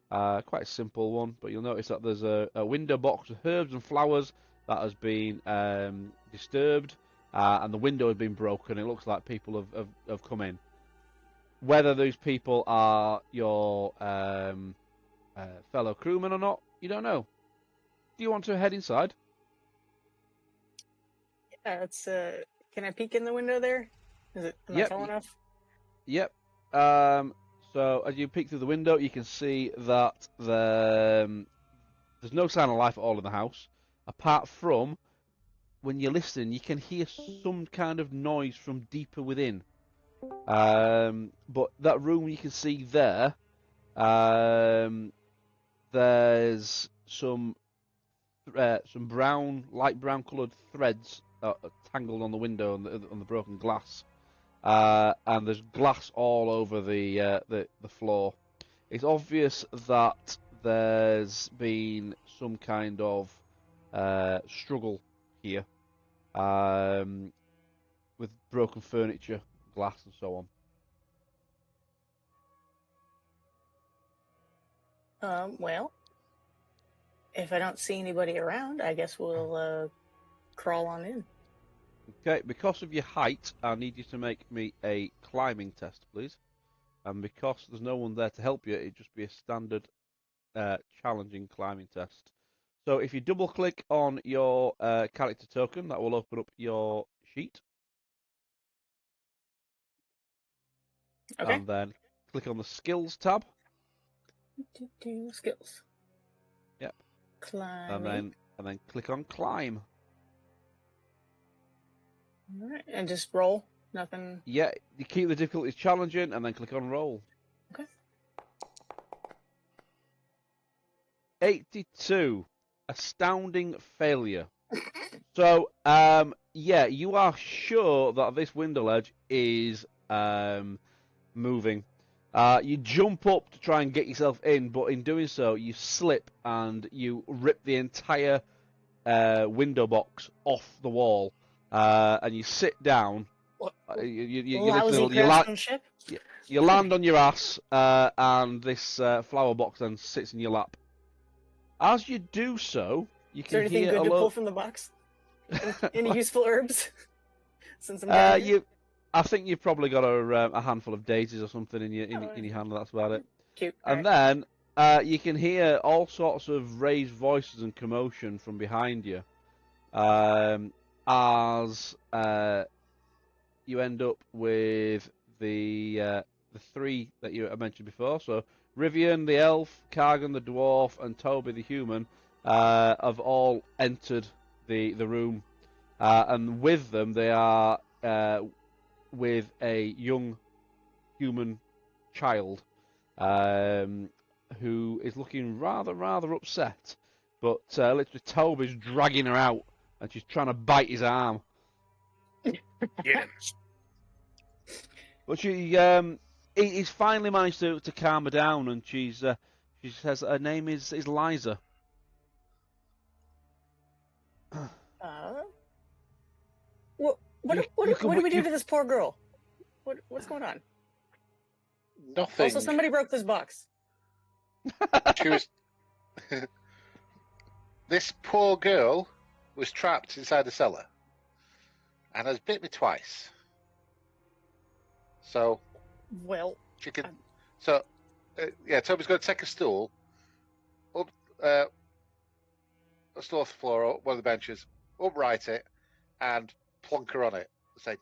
Quite a simple one, but you'll notice that there's a window box with herbs and flowers that has been disturbed, and the window has been broken. It looks like people have come in. Whether those people are your fellow crewmen or not, you don't know. Do you want to head inside? Yeah, it's can I peek in the window there? Am I tall enough? Yep. So as you peek through the window, you can see that there's no sign of life at all in the house, apart from when you're listening, you can hear some kind of noise from deeper within. But that room you can see there, there's some light brown coloured threads tangled on the window on the broken glass. And there's glass all over the floor. It's obvious that there's been some kind of struggle here, with broken furniture, glass, and so on. Well, if I don't see anybody around, I guess we'll crawl on in. Okay, because of your height, I need you to make me a climbing test, please. And because there's no one there to help you, it'd just be a standard challenging climbing test. So if you double click on your character token, that will open up your sheet. Okay. And then click on the skills tab. Skills. Yep. Climbing. And then click on climb. All right, and just roll. Nothing. Yeah, you keep the difficulties challenging, and then click on roll. Okay. 82. Astounding failure. So, yeah, you are sure that this window ledge is moving. You jump up to try and get yourself in, but in doing so, you slip and you rip the entire window box off the wall, and you sit down. Lousy craftsmanship. You land on your ass, and this flower box then sits in your lap. As you do so, you Is there can anything hear good a to pull low... from the box? Any useful herbs? Since I'm down here? I think you've probably got a handful of daisies or something in your hand. That's about it. Cute. And then you can hear all sorts of raised voices and commotion from behind you, as you end up with the three that I mentioned before. So Rivian the elf, Kargan the dwarf, and Toby the human have all entered the room, and with them they are with a young human child who is looking rather upset. But literally Toby's dragging her out, and she's trying to bite his arm. Get him. But he's finally managed to calm her down, and she says her name is Liza. What do we do to this poor girl? What's going on? Nothing. Also, somebody broke this box. She was. This poor girl was trapped inside the cellar and has bit me twice. So. Well. She can. Yeah, Toby's going to take a stool up, a stool off the floor, or one of the benches, upright it, and plonk her on it. Say,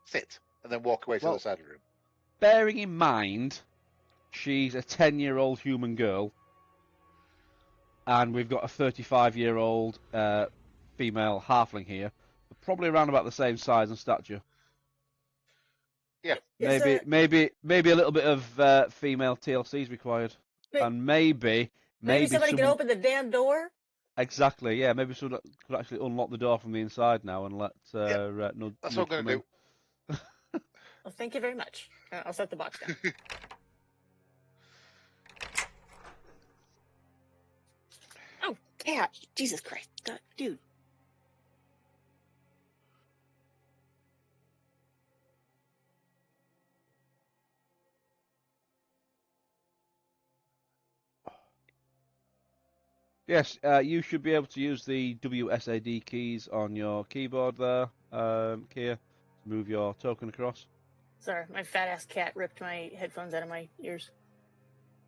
sit, and then walk away to the other side of the room. Bearing in mind, she's a 10-year-old human girl, and we've got a 35-year-old female halfling here, probably around about the same size and stature. Yeah. Maybe a little bit of female TLC is required, and maybe somebody can open the damn door. Exactly, yeah. Maybe someone could actually unlock the door from the inside now and let Nud. That's what I'm going to do. Well, thank you very much. I'll set the box down. Oh, cat! Jesus Christ, God, dude. Yes, you should be able to use the WSAD keys on your keyboard there, Kia, to move your token across. Sorry, my fat ass cat ripped my headphones out of my ears.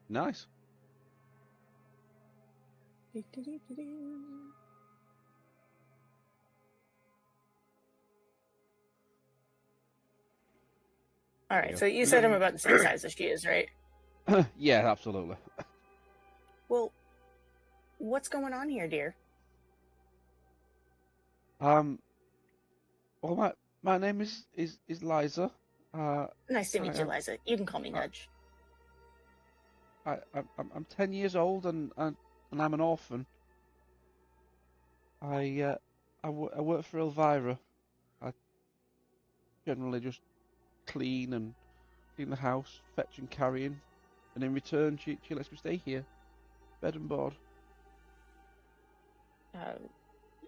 Nice. All right, so you said I'm about the same size as she is, right? Yeah, absolutely. Well, what's going on here, dear? Well, my name is Liza. Nice to meet you, Liza. You can call me Nudge. I'm 10 years old and I'm an orphan. I work for Elvyra. I generally just clean the house, fetch and carrying, and in return she lets me stay here, bed and board.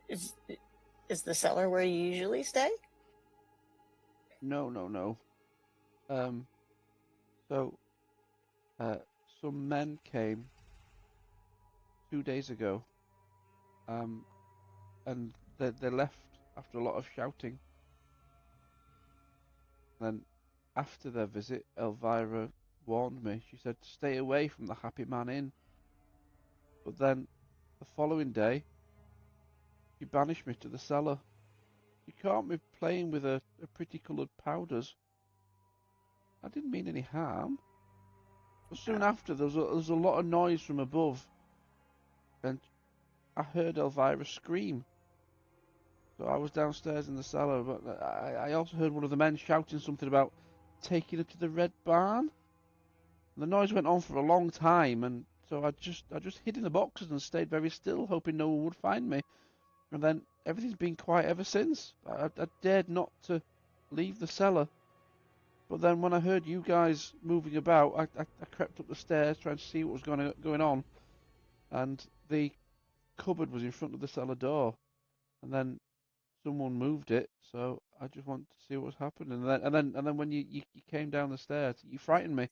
Is the cellar where you usually stay? No. Some men came 2 days ago, and they left after a lot of shouting. Then, after their visit, Elvyra warned me. She said to stay away from the Happy Man Inn. But then, the following day, You banished me to the cellar. You can't be playing with a pretty coloured powders. I didn't mean any harm. But soon after, there was a lot of noise from above, and I heard Elvyra scream. So I was downstairs in the cellar, but I also heard one of the men shouting something about taking her to the Red Barn. And the noise went on for a long time, and so I just hid in the boxes and stayed very still, hoping no one would find me. And then everything's been quiet ever since. I dared not to leave the cellar. But then when I heard you guys moving about, I crept up the stairs trying to see what was going on. And the cupboard was in front of the cellar door. And then someone moved it, so I just wanted to see what was happening. And then when you came down the stairs, you frightened me.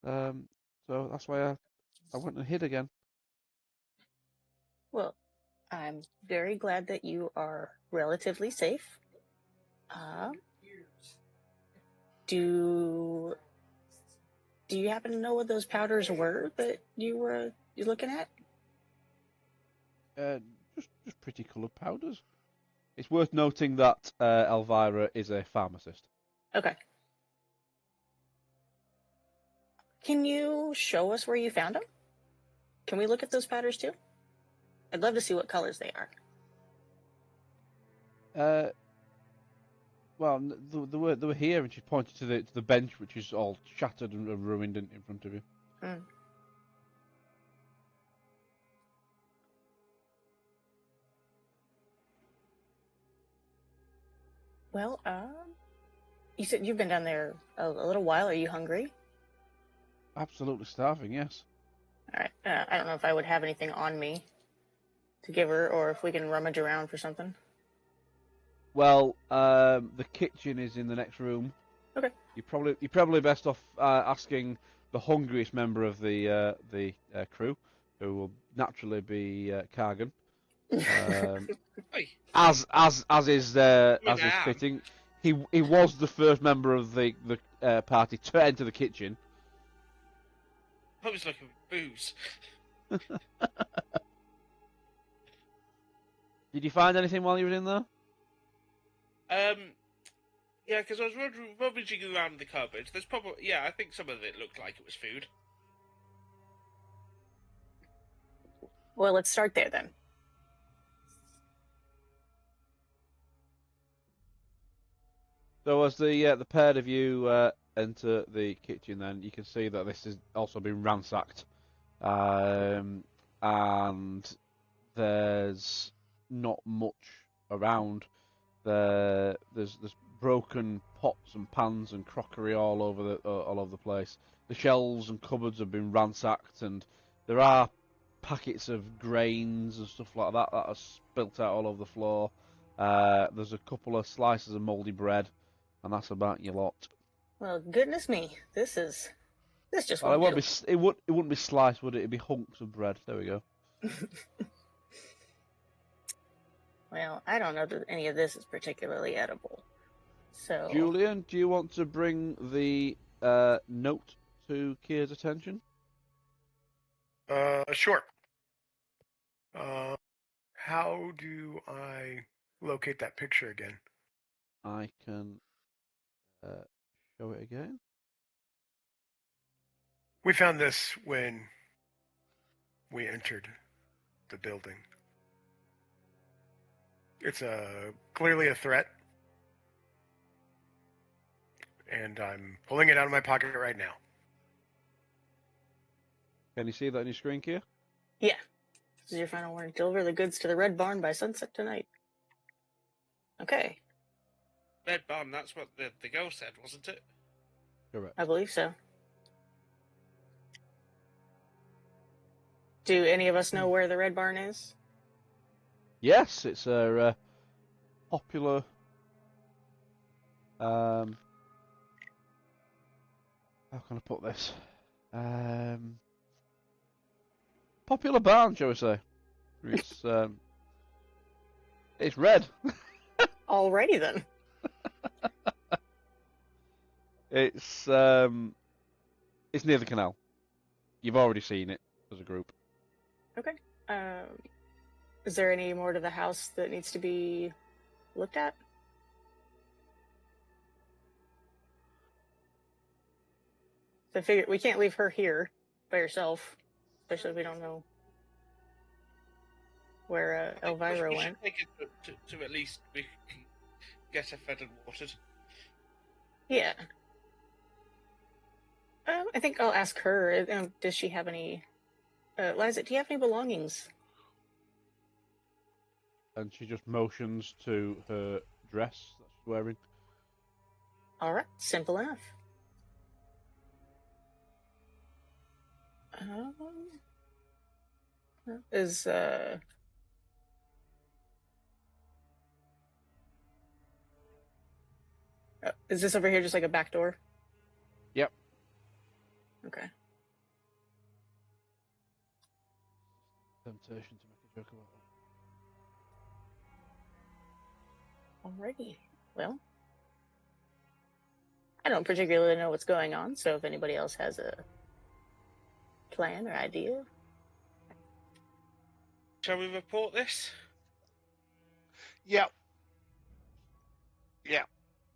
So that's why I went and hid again. Well, I'm very glad that you are relatively safe. Do you happen to know what those powders were that you looking at? Just pretty coloured powders. It's worth noting that Elvyra is a pharmacist. Okay. Can you show us where you found them? Can we look at those powders too? I'd love to see what colors they are. Well, they were here, and she pointed to the bench, which is all shattered and ruined in front of you. Mm. Well, you said you've been down there a little while. Are you hungry? Absolutely starving, yes. All right. I don't know if I would have anything on me to give her, or if we can rummage around for something. Well, the kitchen is in the next room. Okay. You're probably best off asking the hungriest member of the crew, who will naturally be Kargan. As is fitting. He was the first member of the party to enter the kitchen. I was looking for booze. Did you find anything while you were in there? Yeah, because I was rummaging around the cupboards. There's probably, I think some of it looked like it was food. Well, let's start there then. So as the pair of you enter the kitchen, then you can see that this has also been ransacked, and there's not much around. There's broken pots and pans and crockery all over the place. The shelves and cupboards have been ransacked, and there are packets of grains and stuff like that are spilt out all over the floor. There's a couple of slices of mouldy bread, and that's about your lot. Well, goodness me, this just Well, won't do. it wouldn't be sliced, would it? It'd be hunks of bread. There we go. Well, I don't know that any of this is particularly edible. So, Julian, do you want to bring the note to Kier's attention? Sure. How do I locate that picture again? I can show it again. We found this when we entered the building. It's clearly a threat, and I'm pulling it out of my pocket right now. Can you see that on your screen, Kier? yeah. This is your final warning. Deliver the goods to the Red Barn by sunset tonight. Okay, Red Barn, that's what the girl said, wasn't it? Correct. I believe so. Do any of us know where the Red Barn is? Yes, it's a popular. How can I put this? Popular barn, shall we say? It's red. Alrighty then. It's near the canal. You've already seen it as a group. Okay. Is there any more to the house that needs to be looked at? So I figure we can't leave her here by herself, especially if we don't know where I think Elvyra we went. should take it to at least we can get her fed and watered. Yeah. I think I'll ask her. Does she have any? Liza, do you have any belongings? And she just motions to her dress that she's wearing. All right, simple enough. Is is this over here just like a back door? Yep. Okay. Temptation to make a joke about that. Alrighty. Well, I don't particularly know what's going on, so if anybody else has a plan or idea. Shall we report this? Yeah. Yeah.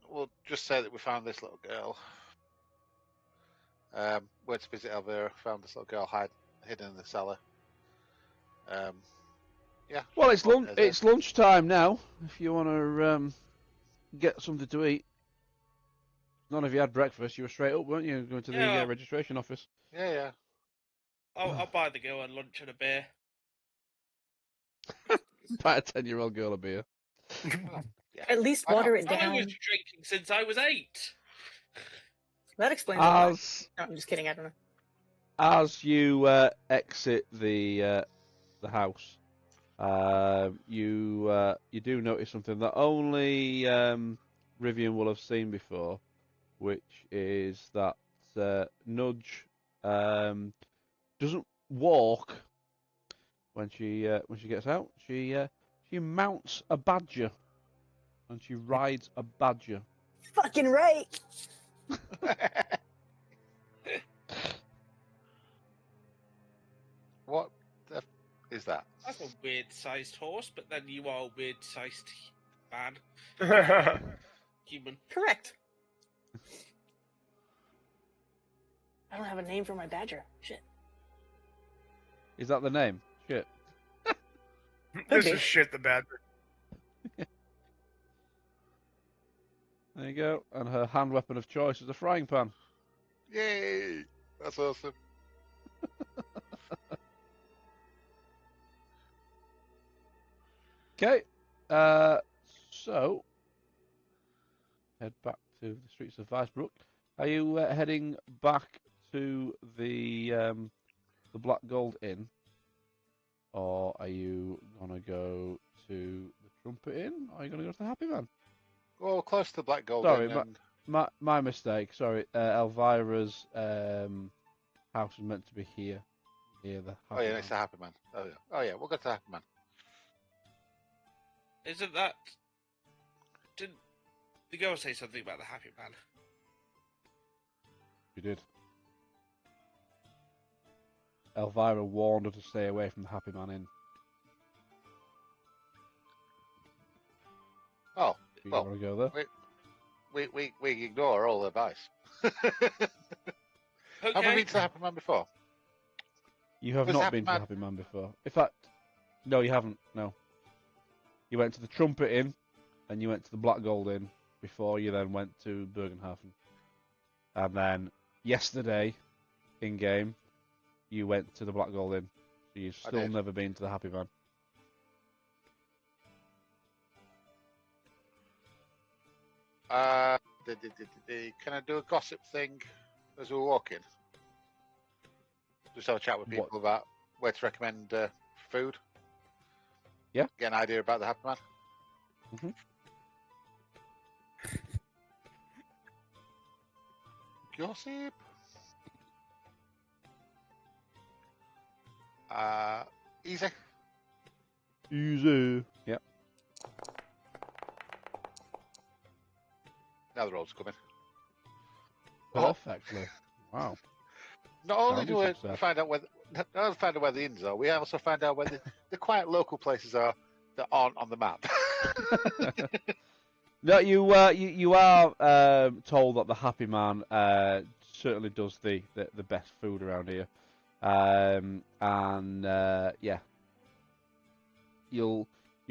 We'll just say that we found this little girl. Went to visit Elvyra, found this little girl hidden in the cellar. Yeah. Well, it's lunchtime now. If you want to get something to eat. None of you had breakfast. You were straight up, weren't you? Going to the registration office. Yeah. I'll buy the girl a lunch and a beer. Buy a 10-year-old girl a beer. Yeah. At least water it I down. was drinking since I was 8. That explains a lot. No, I'm just kidding. I don't know. As you exit the house, you do notice something that only Rivian will have seen before, which is that Nudge doesn't walk when she gets out. She mounts a badger and she rides a badger. Fucking right. What the is that? That's a weird-sized horse, but then you are a weird-sized man. Human. Correct. I don't have a name for my badger. Shit. Is that the name? Shit. This is shit the badger. There you go. And her hand weapon of choice is a frying pan. Yay! That's awesome. Okay. So head back to the streets of Vicebrook. Are you heading back to the Black Gold Inn, or are you gonna go to the Trumpet Inn, or are you gonna go to the Happy Man? Well, close to the Black Gold. Sorry, my mistake. Sorry, Elvyra's house is meant to be here. Here, the Happy Man. It's the Happy Man. Oh yeah, we'll go to the Happy Man. Isn't that... Didn't the girl say something about the Happy Man? She did. Elvyra warned her to stay away from the Happy Man Inn. Oh, You well, want to go there? we ignore all advice. Okay. Have we been to the Happy Man before? You have Was not Happy been to the Man- Happy Man before. In fact, no, you haven't. No. You went to the Trumpet Inn, and you went to the Black Gold Inn before you then went to Bergenhafen. And then yesterday, in game, you went to the Black Gold Inn. So you've still did. never been to the Happy Man. Can I do a gossip thing as we're walking? Just have a chat with people about where to recommend food. Yeah. Get an idea about the Happy Man. Mhm. Gossip. Easy. Easy. Yep. Now the road's coming. Perfectly. Wow. Not only Sounds do we success. find out where the inns are, we also find out where the quiet local places are that aren't on the map. No, you are told that the Happy Man certainly does the best food around here, and yeah, you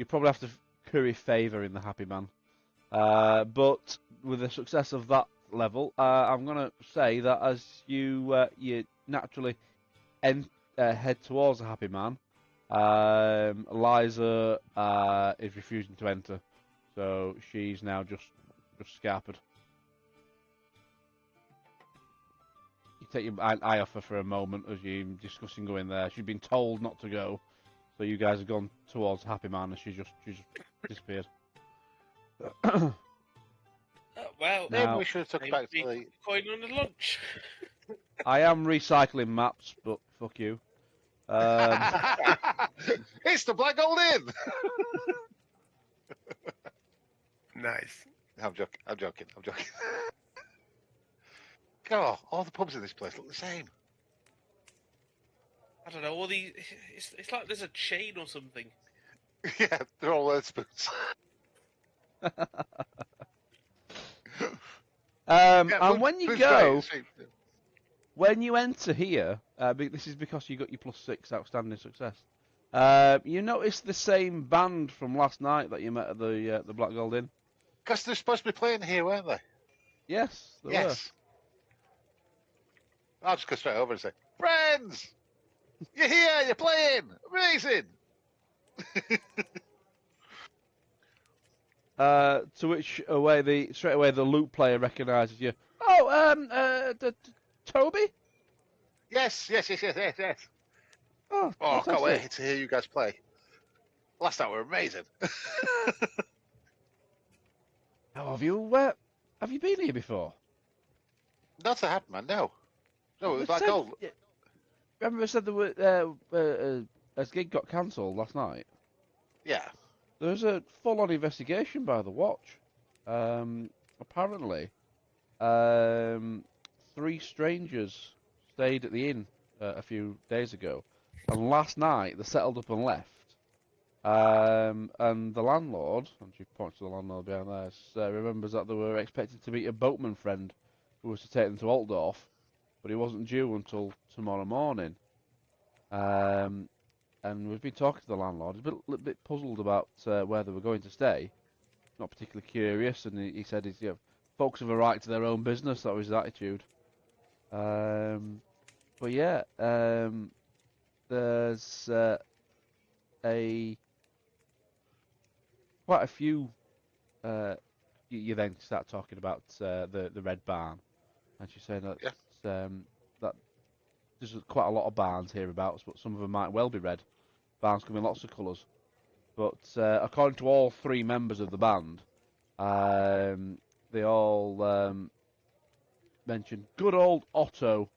probably have to curry favour in the Happy Man, but with the success of that level, I'm gonna say that as you naturally head towards the Happy Man, Liza is refusing to enter. So she's now just scarpered. You take your eye off her for a moment as you're discussing going there. She's been told not to go, so you guys have gone towards Happy Man, and she just disappeared. Well, Maybe Now- we should have took maybe back to we the. coin on the lunch. I am recycling maps, but fuck you. It's the Black Gold Inn. Nice. I'm joking. God, all the pubs in this place look the same. I don't know. All these. It's like there's a chain or something. Yeah, they're all lead spoons. And when you Food's go, great, it's cheap. when you enter here, this is because you got your +6 outstanding success. You notice the same band from last night that you met at the Black Gold Inn. Because they're supposed to be playing here, weren't they? Yes, they were. Yes. I'll just go straight over and say, friends, you're here, you're playing, amazing. To which straight away the loot player recognises you. Oh, Toby? Yes. Oh, Oh, I can't fantastic. wait to hear you guys play. Last night were amazing. Oh, have you been here before? Not a happy man, no. No, it was They like said- gold. Remember I said there were a gig got cancelled last night? Yeah. There was a full-on investigation by the Watch. Apparently, 3 strangers stayed at the inn a few days ago, and last night they settled up and left. And the landlord, and she points to the landlord behind there, remembers that they were expected to meet a boatman friend who was to take them to Altdorf, but he wasn't due until tomorrow morning. And we've been talking to the landlord. He's a little bit puzzled about where they were going to stay. Not particularly curious, and he said, folks have a right to their own business. That was his attitude. But yeah, there's quite a few. You then start talking about the Red Barn, and she's saying that that there's quite a lot of barns hereabouts, but some of them might well be red. Barns come in lots of colours. But according to all 3 members of the band, they all mentioned good old Otto,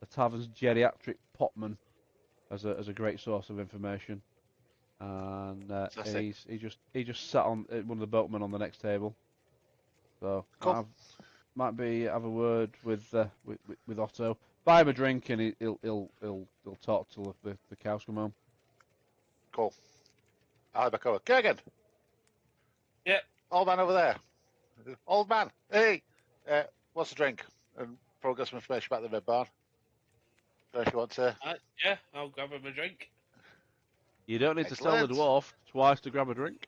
the tavern's geriatric potman, as a great source of information. And he just sat on one of the boatmen on the next table. So Cool. might have a word with Otto. Buy him a drink, and he'll talk till the cows come home. Cool. I'll back over. Kurgan. Yeah. Old man over there. Old man. Hey. What's the drink? And probably got some information about the Red Barn. Don't you want to? Yeah, I'll grab him a drink. You don't need to tell the Excellent. dwarf twice to grab a drink.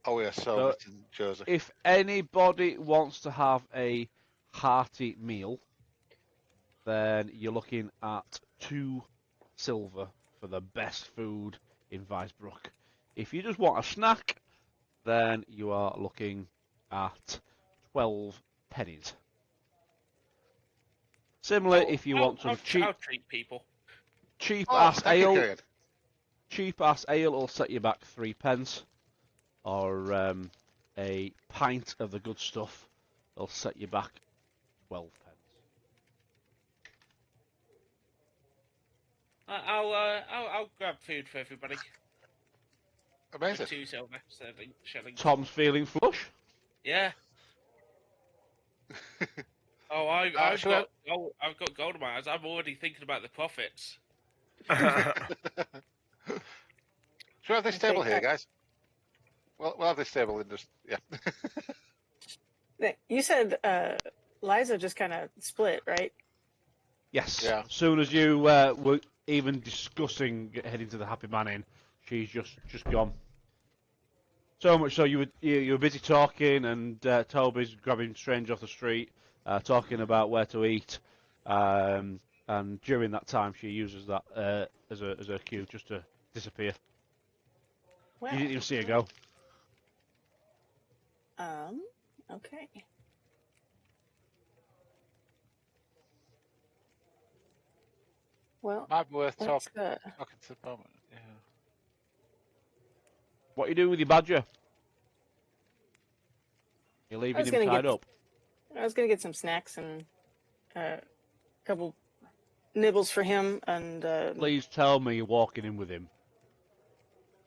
Oh, we are so So, much in Jersey. If anybody wants to have a hearty meal, then you're looking at 2 silver for the best food in Weisbruck. If you just want a snack, then you are looking at 12 pennies. Similar if you want some I'll treat people. cheap Oh, ass thank you, ale. Kurgan. Cheap ass ale will set you back 3 pence, or a pint of the good stuff will set you back 12 pence. I'll grab food for everybody. For Amazing. 2 silver shillings. Tom's feeling flush. Yeah, Oh, I've should we got I've got gold in my eyes. I'm already thinking about the profits. Should we have this table Okay, here, guys? We'll have this table and just You said Liza just kind of split, right? Yes. Yeah. As soon as you were even discussing heading to the Happy Man Inn, she's just gone. So much so you were busy talking, and Toby's grabbing strangers off the street, talking about where to eat, and during that time she uses that as her cue just to disappear. Well, You didn't even see her go. okay. Well, might be worth let's, talking to the moment. Yeah. What are you doing with your badger? You're leaving was him gonna tied get- up. I was gonna get some snacks and a couple nibbles for him, and Please tell me you're walking in with him.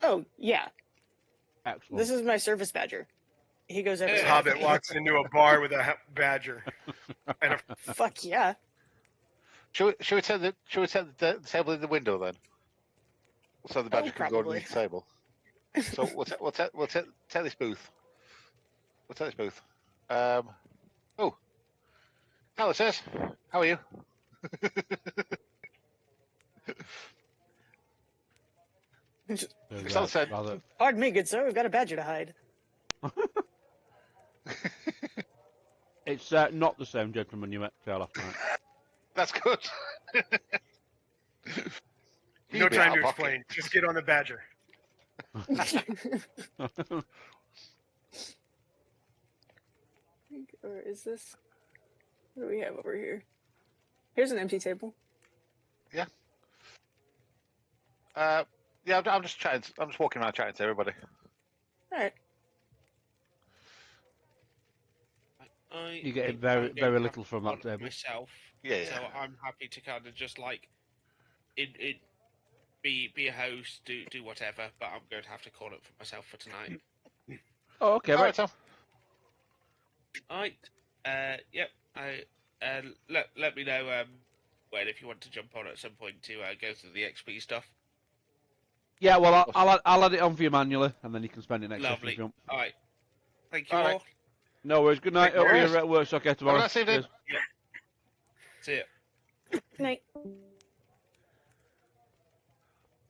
oh yeah, Excellent. this is my service badger. He goes everywhere. Hobbit walks into a bar with a badger. And a Fuck yeah. Should we take the table in the window then, so the badger can go probably. underneath the table? So we'll take this booth. We'll take this booth. Oh, hello, sis. How are you? It's all said. Rather... Pardon me, good sir. We've got a badger to hide. It's not the same gentleman you met last night. That's good. no He'd be time out to of pocket. explain. Just get on the badger. Or is this? What do we have over here? Here's an empty table. Yeah, I'm just chatting. I'm just walking around chatting to everybody. All right. You get I'm very going to very have little from that one table. myself. Yeah, So I'm happy to kind of just like, be a host, do whatever. But I'm going to have to call it for myself for tonight. Oh, okay, All right. right, Tom. Alright. Yep. Let me know when if you want to jump on at some point to go through the XP stuff. Yeah, well, I'll add it on for you manually, and then you can spend it next session Lovely. if you want. Alright. Thank you All all. right. No worries. Good night. No Hope worries. your work's okay Have a tomorrow. nice evening. Cheers. See ya. Good night.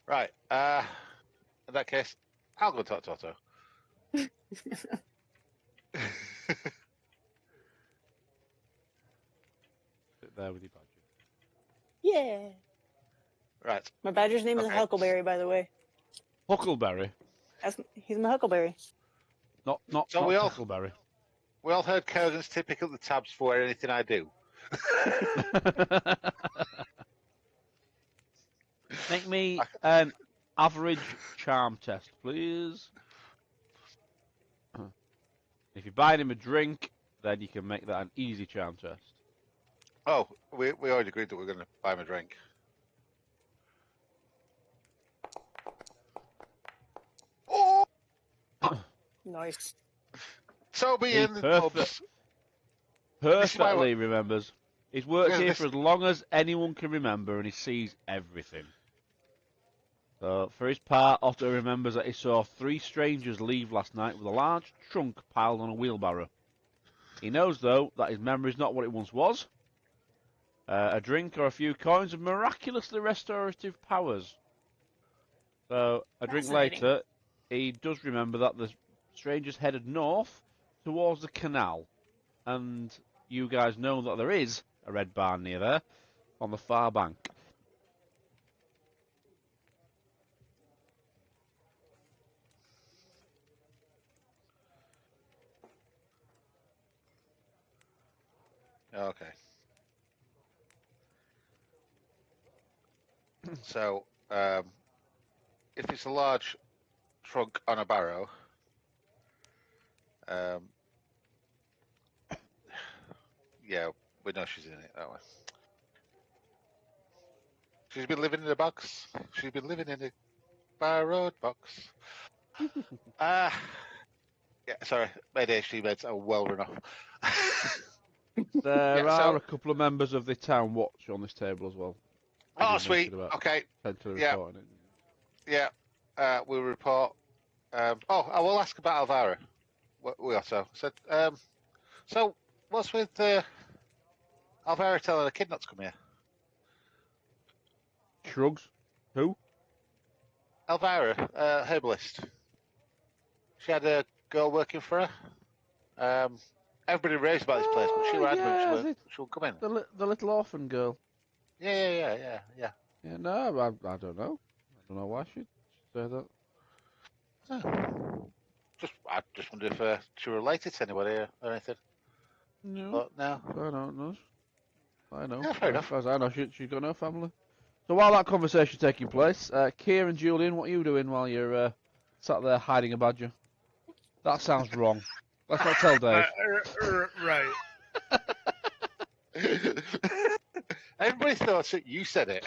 Right. In that case, I'll go talk to Otto. Sit there with your badger. Yeah. Right. My badger's name is Okay. Huckleberry, by the way. Huckleberry, He's my Huckleberry. not So we all- Huckleberry. We all heard Kerrigan's to pick up the tabs for anything I do. Make me an average charm test, please. If you're buying him a drink, then you can make that an easy charm test. Oh, we already agreed that we're going to buy him a drink. Oh, Nice. Toby He in the pubs. This is why Perfectly remembers. He's worked Yeah, here this- for as long as anyone can remember, and he sees everything. So, for his part, Otto remembers that he saw 3 strangers leave last night with a large trunk piled on a wheelbarrow. He knows, though, that his memory is not what it once was. A drink or a few coins have miraculously restorative powers. So, a drink Fascinating. later, he does remember that the strangers headed north towards the canal. And you guys know that there is a red barn near there, on the far bank. Okay. So, if it's a large trunk on a barrow, yeah, we know she's in it that way. She's been living in a box. She's been living in a borrowed box. Yeah, sorry, my ADHD meds are well run off. There Yeah, are so- a couple of members of the town watch on this table as well. We Oh, did mention sweet. about Okay. potentially Yeah. reporting it. Yeah. We'll report. I will ask about Elvyra. We also said. So what's with Elvyra telling the kid not to come here? Shrugs. Who? Elvyra, herbalist. She had a girl working for her. Everybody raves about this place, but she was adamant she won't come in. The little orphan girl. Yeah. Yeah, no, I don't know. I don't know why she'd say that. I just wondered if she was related to anybody or anything. No, But no. I don't know. I know. Yeah, fair As enough. far as I know, she's got no family. So while that conversation's taking place, Keir and Julian, what are you doing while you're sat there hiding a badger? That sounds wrong. Let's not tell Dave. Right. Everybody thought that you said it.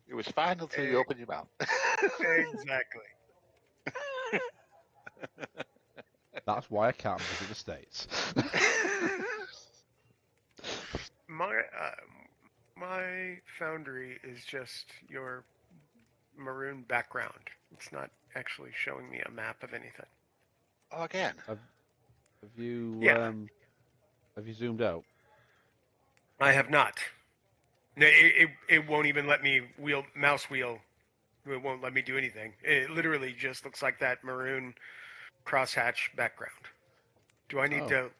It was fine until you opened your mouth. Exactly. That's why I can't visit the States. My foundry is just your maroon background. It's not actually showing me a map of anything. Oh, again. Have you Yeah. have you zoomed out? I have not. No, it won't even let me mouse wheel. It won't let me do anything. It literally just looks like that maroon crosshatch background. Do I need Oh. to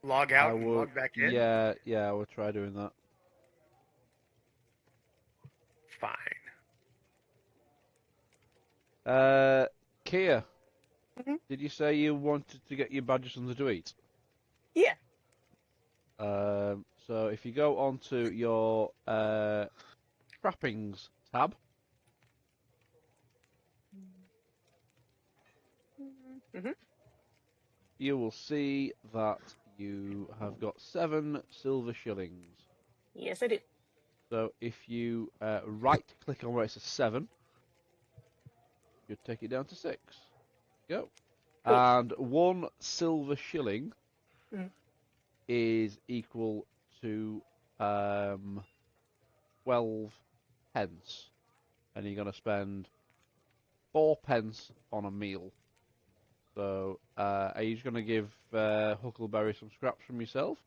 log out and log back in? Yeah, I will try doing that. Fine. Kia, Mhm. did you say you wanted to get your badger something to eat? Yeah. So if you go onto your trappings tab, Mm-hmm. you will see that you have got 7 silver shillings. Yes, I do. So if you right click on where it says 7, you'll take it down to 6. Go. Cool. And 1 silver shilling Mhm. is equal to 12 pence. And you're going to spend 4 pence on a meal. So, are you just going to give Huckleberry some scraps from yourself?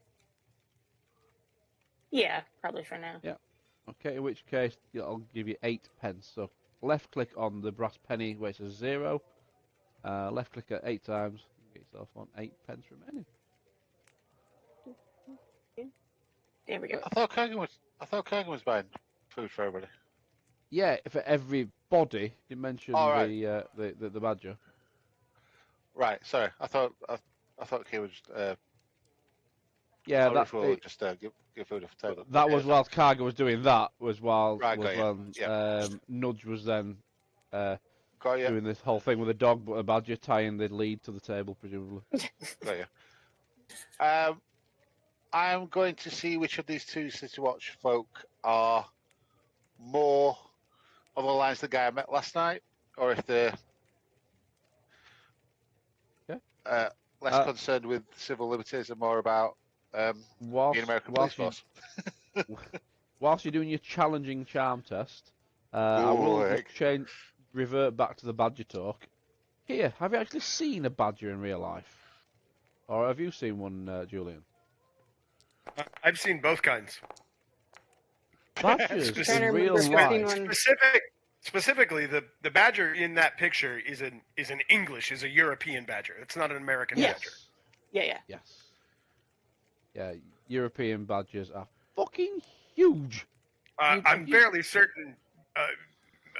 Yeah, probably for now. Yeah. Okay, in which case, I'll give you 8 pence. So, left click on the brass penny where it says 0. Left click it 8 times. You get yourself on 8 pence remaining. There we go. I thought Kagan was buying food for everybody. Yeah, for everybody. You mentioned All right. the badger. Right. Sorry. I thought he was. Yeah, sorry that if we'll just give food off the table. that Okay, was while Cargo was doing that. Was while Right, got you. Yeah. Nudge was then Got you. doing this whole thing with a dog, but a badger tying the lead to the table, presumably. Got you. I'm going to see which of these two City Watch folk are more on the lines the guy I met last night, or if they're less concerned with civil liberties and more about the American police force. Whilst you're doing your challenging charm test, I will just revert back to the badger talk. Here, have you actually seen a badger in real life? Or have you seen one, Julian? I've seen both kinds. Badgers Trying to in real remember if I've seen life. one. Specifically, the badger in that picture is a European badger. It's not an American Yes. badger. Yeah. Yes. Yeah, European badgers are fucking huge. I'm fairly certain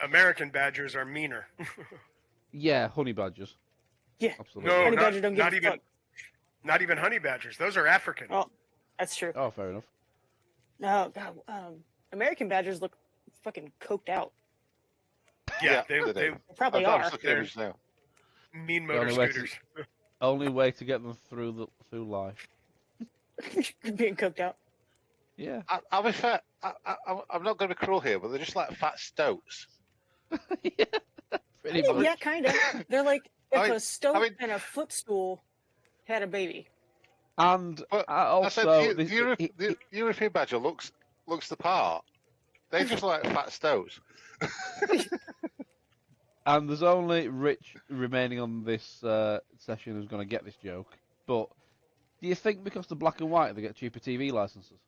American badgers are meaner. Yeah, honey badgers. Yeah. Absolutely. No, Honey not, badger don't give not a even fuck. not even honey badgers. Those are African. Oh, that's true. Oh, fair enough. No, God, American badgers look fucking coked out. Yeah, they they They probably I'm are. just looking at images now. mean The motor only way to- scooters. Only way to get them through life. Being coked out. Yeah. I'll be fair. I'm not going to be cruel here, but they're just like fat stoats. Yeah, pretty much. Yeah, kind of. They're like if mean- a stove I mean- and a footstool had a baby. And But I said also, the European badger looks the part. They just like fat stoves. and there's only Rich remaining on this session who's going to get this joke. But do you think because they're black and white they get cheaper TV licenses?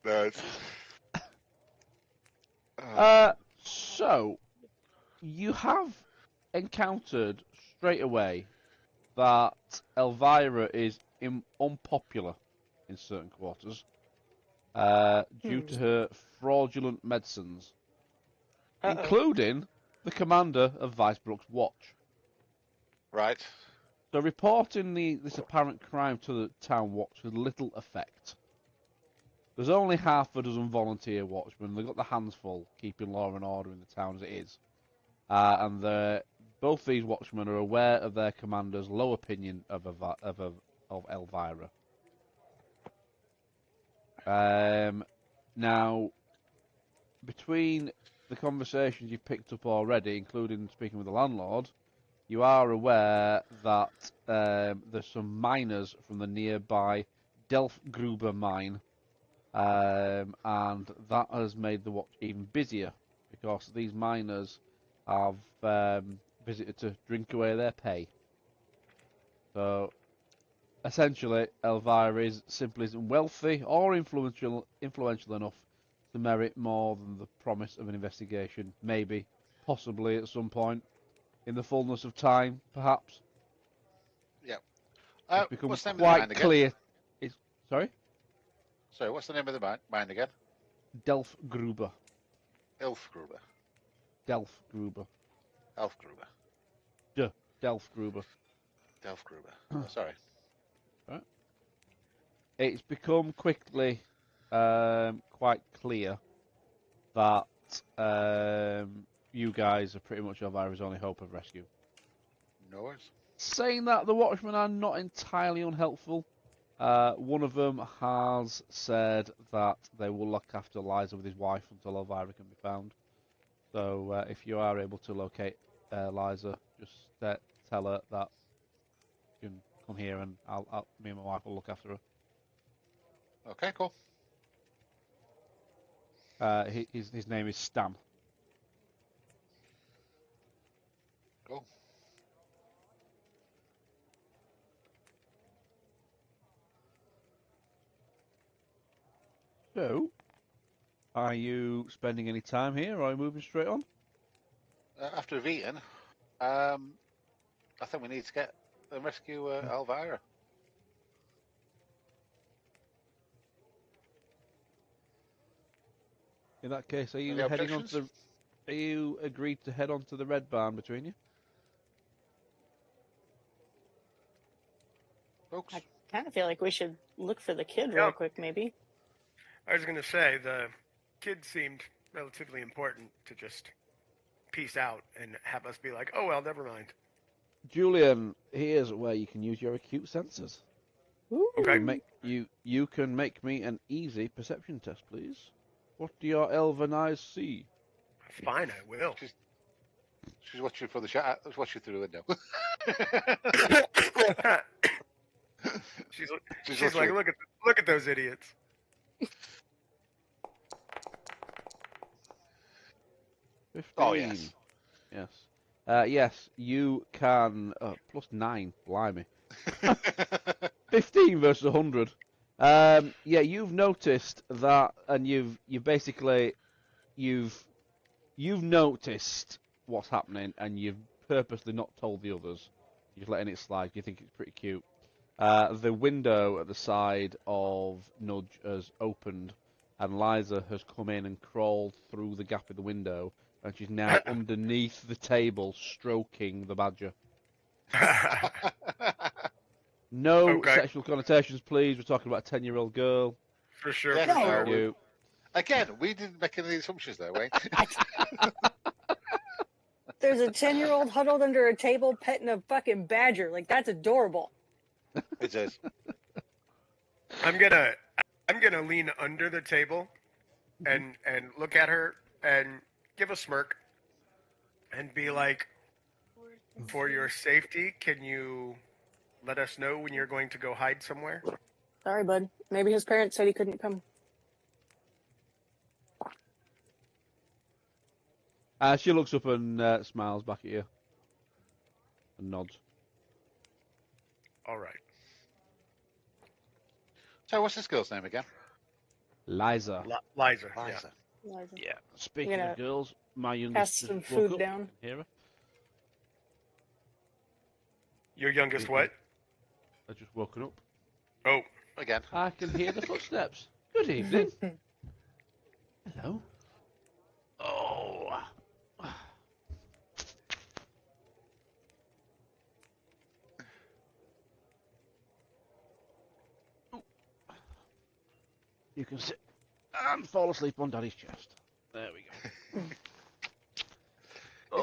No, it's... So you have encountered straight away that Elvyra is unpopular in certain quarters due to her fraudulent medicines, including the commander of Vicebrook's watch. Right. So reporting this apparent crime to the town watch had little effect. There's only half a dozen volunteer watchmen. They've got their hands full keeping law and order in the town as it is. And both these watchmen are aware of their commander's low opinion of Elvyra. Now, between the conversations you've picked up already, including speaking with the landlord, you are aware that there's some miners from the nearby Delfgruber mine, and that has made the watch even busier because these miners have visited to drink away their pay. So, essentially, Elvyra simply isn't wealthy or influential enough to merit more than the promise of an investigation. Maybe, possibly at some point, in the fullness of time, perhaps. Yeah. It's become What's the name of the mine quite again? clear. Sorry? Sorry, what's the name of the mine again? Delfgruber. Elfgruber. Delfgruber. Elfgruber. Delfgruber. Delfgruber. Oh, sorry. Right. It's become quickly quite clear that you guys are pretty much Elvyra's only hope of rescue. No worries. Saying that, the Watchmen are not entirely unhelpful. One of them has said that they will look after Liza with his wife until Elvyra can be found. So if you are able to locate Liza, just tell her that you can come here and me and my wife will look after her. Okay, cool. His name is Stan. Cool. So, are you spending any time here, or are you moving straight on? After we've eaten, I think we need to get and rescue Elvyra. In that case, are you Any heading on objections? Are you agreed to head on to the Red Barn between you? Folks? I kind of feel like we should look for the kid real quick, maybe. I was going to say, the kid seemed relatively important to just peace out and have us be like, oh, well, never mind. Julian, here's where you can use your acute senses. Ooh. Okay. You can make me an easy perception test, please. What do your elven eyes see? Fine, I will. She's watching from the shot. Watching through the window. she's like, look at those idiots. 15. Oh, yes. Yes. Yes, you can... +9, blimey. 15 versus 100. Yeah, you've noticed that, and you've noticed what's happening, and you've purposely not told the others. You're just letting it slide. You think it's pretty cute. The window at the side of Nudge has opened, and Liza has come in and crawled through the gap in the window, and she's now underneath the table stroking the badger. No Okay. sexual connotations, please. We're talking about a 10-year-old girl. For sure, Yeah, for no, sure. You. Again, we didn't make any assumptions there, Wayne. There's a 10-year-old huddled under a table petting a fucking badger. Like, that's adorable. It is. I'm gonna lean under the table and look at her and give a smirk. and be like, for your safety, can you let us know when you're going to go hide somewhere? Sorry, bud. Maybe his parents said he couldn't come. She looks up and smiles back at you and nods. All right. So, what's this girl's name again? Liza. Liza. Liza. Liza. Yeah. Speaking gonna of girls, my Pass youngest just some woke food up. down. Hear her? Your youngest what? I just woken up. Oh, Again. I can hear the footsteps. Good evening. Hello. Oh. You can sit and fall asleep on Daddy's chest. There we go.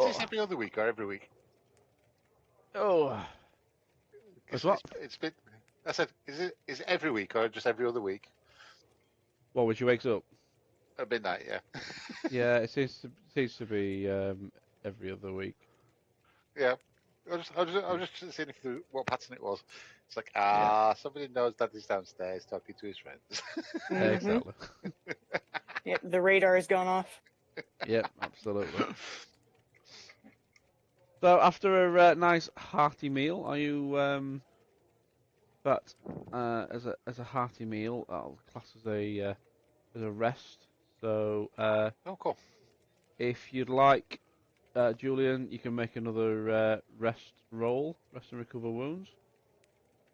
Is this every other week or every week? Oh. As what? It's been. I said, is it every week or just every other week? What, when she wakes up? At midnight, yeah. Yeah, it seems to be every other week. Yeah. I was just seeing what pattern it was. It's like, somebody knows Daddy's downstairs talking to his friends. Mhm. Exactly. Yep, the radar has gone off. Yep, absolutely. So after a nice hearty meal, are you but as a hearty meal, I'll class as a rest. So Oh, cool. if you'd like, Julian, you can make another rest roll, rest and recover wounds,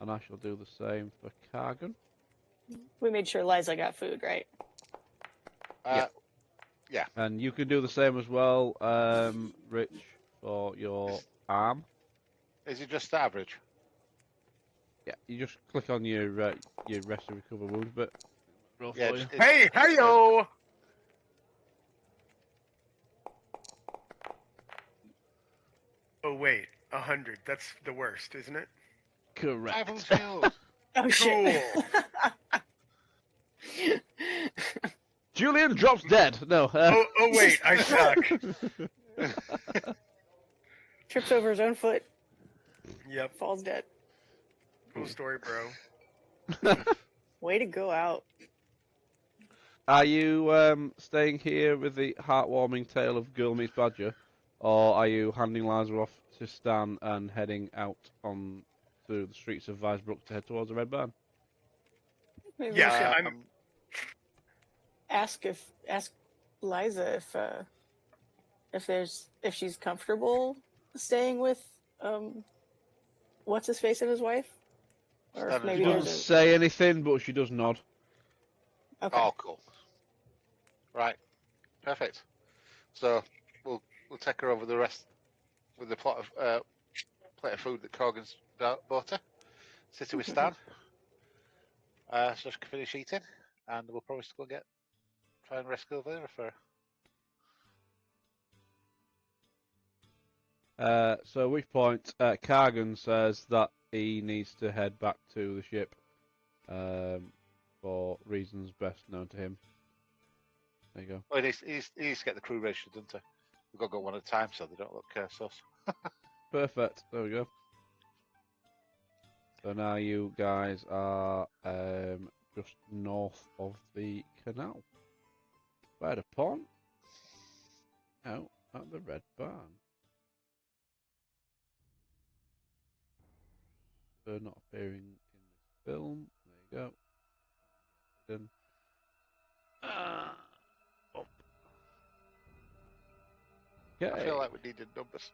and I shall do the same for Kargan. We made sure Liza got food, right? Yeah. And you can do the same as well, Rich, for your arm. Is it just average? Yeah, you just click on your rest and recover wounds bit. Roll Yeah. for you. hey, hey-yo! Oh wait, 100. That's the worst, isn't it? Correct. Field. Oh shit! Julian drops dead. No. Oh wait, I suck. Trips over his own foot, Yep. falls dead. Cool story, bro. Way to go out. Are you staying here with the heartwarming tale of Girl Meets Badger, or are you handing Liza off to Stan and heading out on to the streets of Weisbrook to head towards the Red Barn? Maybe Yeah, we should I'm. ask Liza if she's comfortable staying with what's his face and his wife, or if Stan and maybe She his there's doesn't a say anything, but she does nod. okay. Oh, cool. Right. Perfect. So we'll take her over the rest with the plate of food that Corgan's bought her. Sit her with Stan. So she can finish eating, and we'll probably still try and rescue Elvyra for her. So at which point, Kargan says that he needs to head back to the ship for reasons best known to him. There you go. Well, he needs to get the crew registered, doesn't he? We've got to go one at a time so they don't look sus. Perfect. There we go. So now you guys are just north of the canal. By the pond. Out at the Red Barn. They're not appearing in this film. There you go. Then up. Okay. I feel like we needed numbers.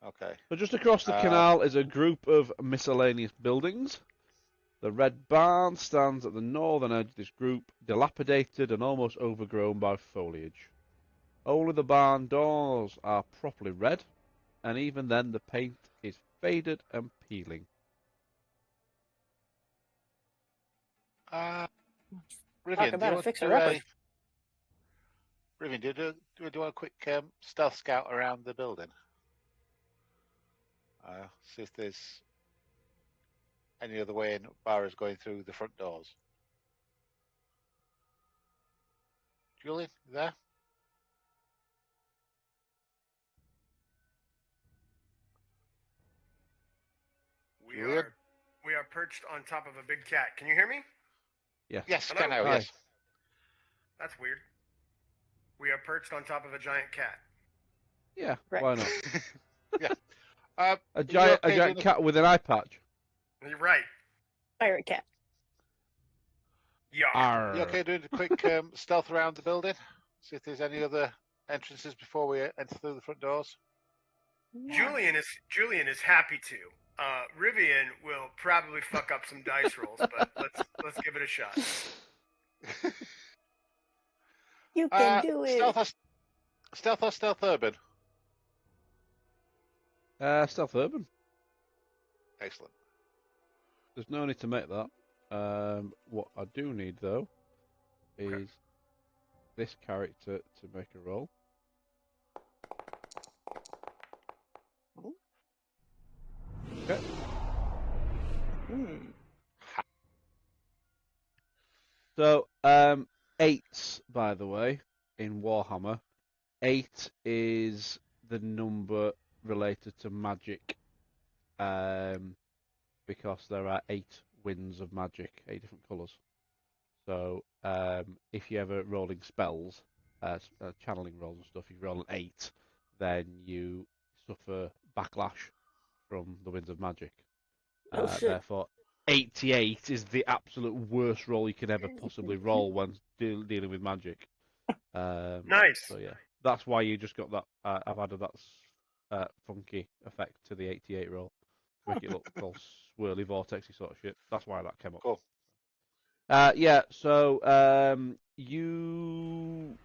Okay. So just across the canal is a group of miscellaneous buildings. The Red Barn stands at the northern edge of this group, dilapidated and almost overgrown by foliage. Only the barn doors are properly red, and even then the paint is faded and peeling. Rivian, Talk about a fixer-upper. Rivian, do you do a quick stealth scout around the building? See if there's any other way in bar as going through the front doors. Julian, you there? Julian? We are perched on top of a big cat. Can you hear me? Yes. Yes, Hello? can now, Hi. yes. That's weird. We are perched on top of a giant cat. Yeah. Right. Why not? Yeah. A you giant, okay a giant doing cat with an eye patch. You're right. Pirate cat. Yeah. Arr. You okay doing a quick stealth around the building? See if there's any other entrances before we enter through the front doors. Julian is happy to. Rivian will probably fuck up some dice rolls, but let's give it a shot. You can do it. Stealth or stealth urban? Stealth urban. Excellent. There's no need to make that. What I do need though is this character to make a roll. Okay. So, 8, by the way, in Warhammer, 8 is the number related to magic, because there are 8 winds of magic, 8 different colours. So, if you ever rolling spells, channeling rolls and stuff, if you roll an 8, then you suffer backlash from the winds of magic. Oh, shit. Therefore, 88 is the absolute worst roll you can ever possibly roll when dealing with magic. Nice. So yeah, that's why you just got that. I've added that funky effect to the 88 roll to make it look all swirly, vortexy sort of shit. That's why that came up. Cool. Yeah. So you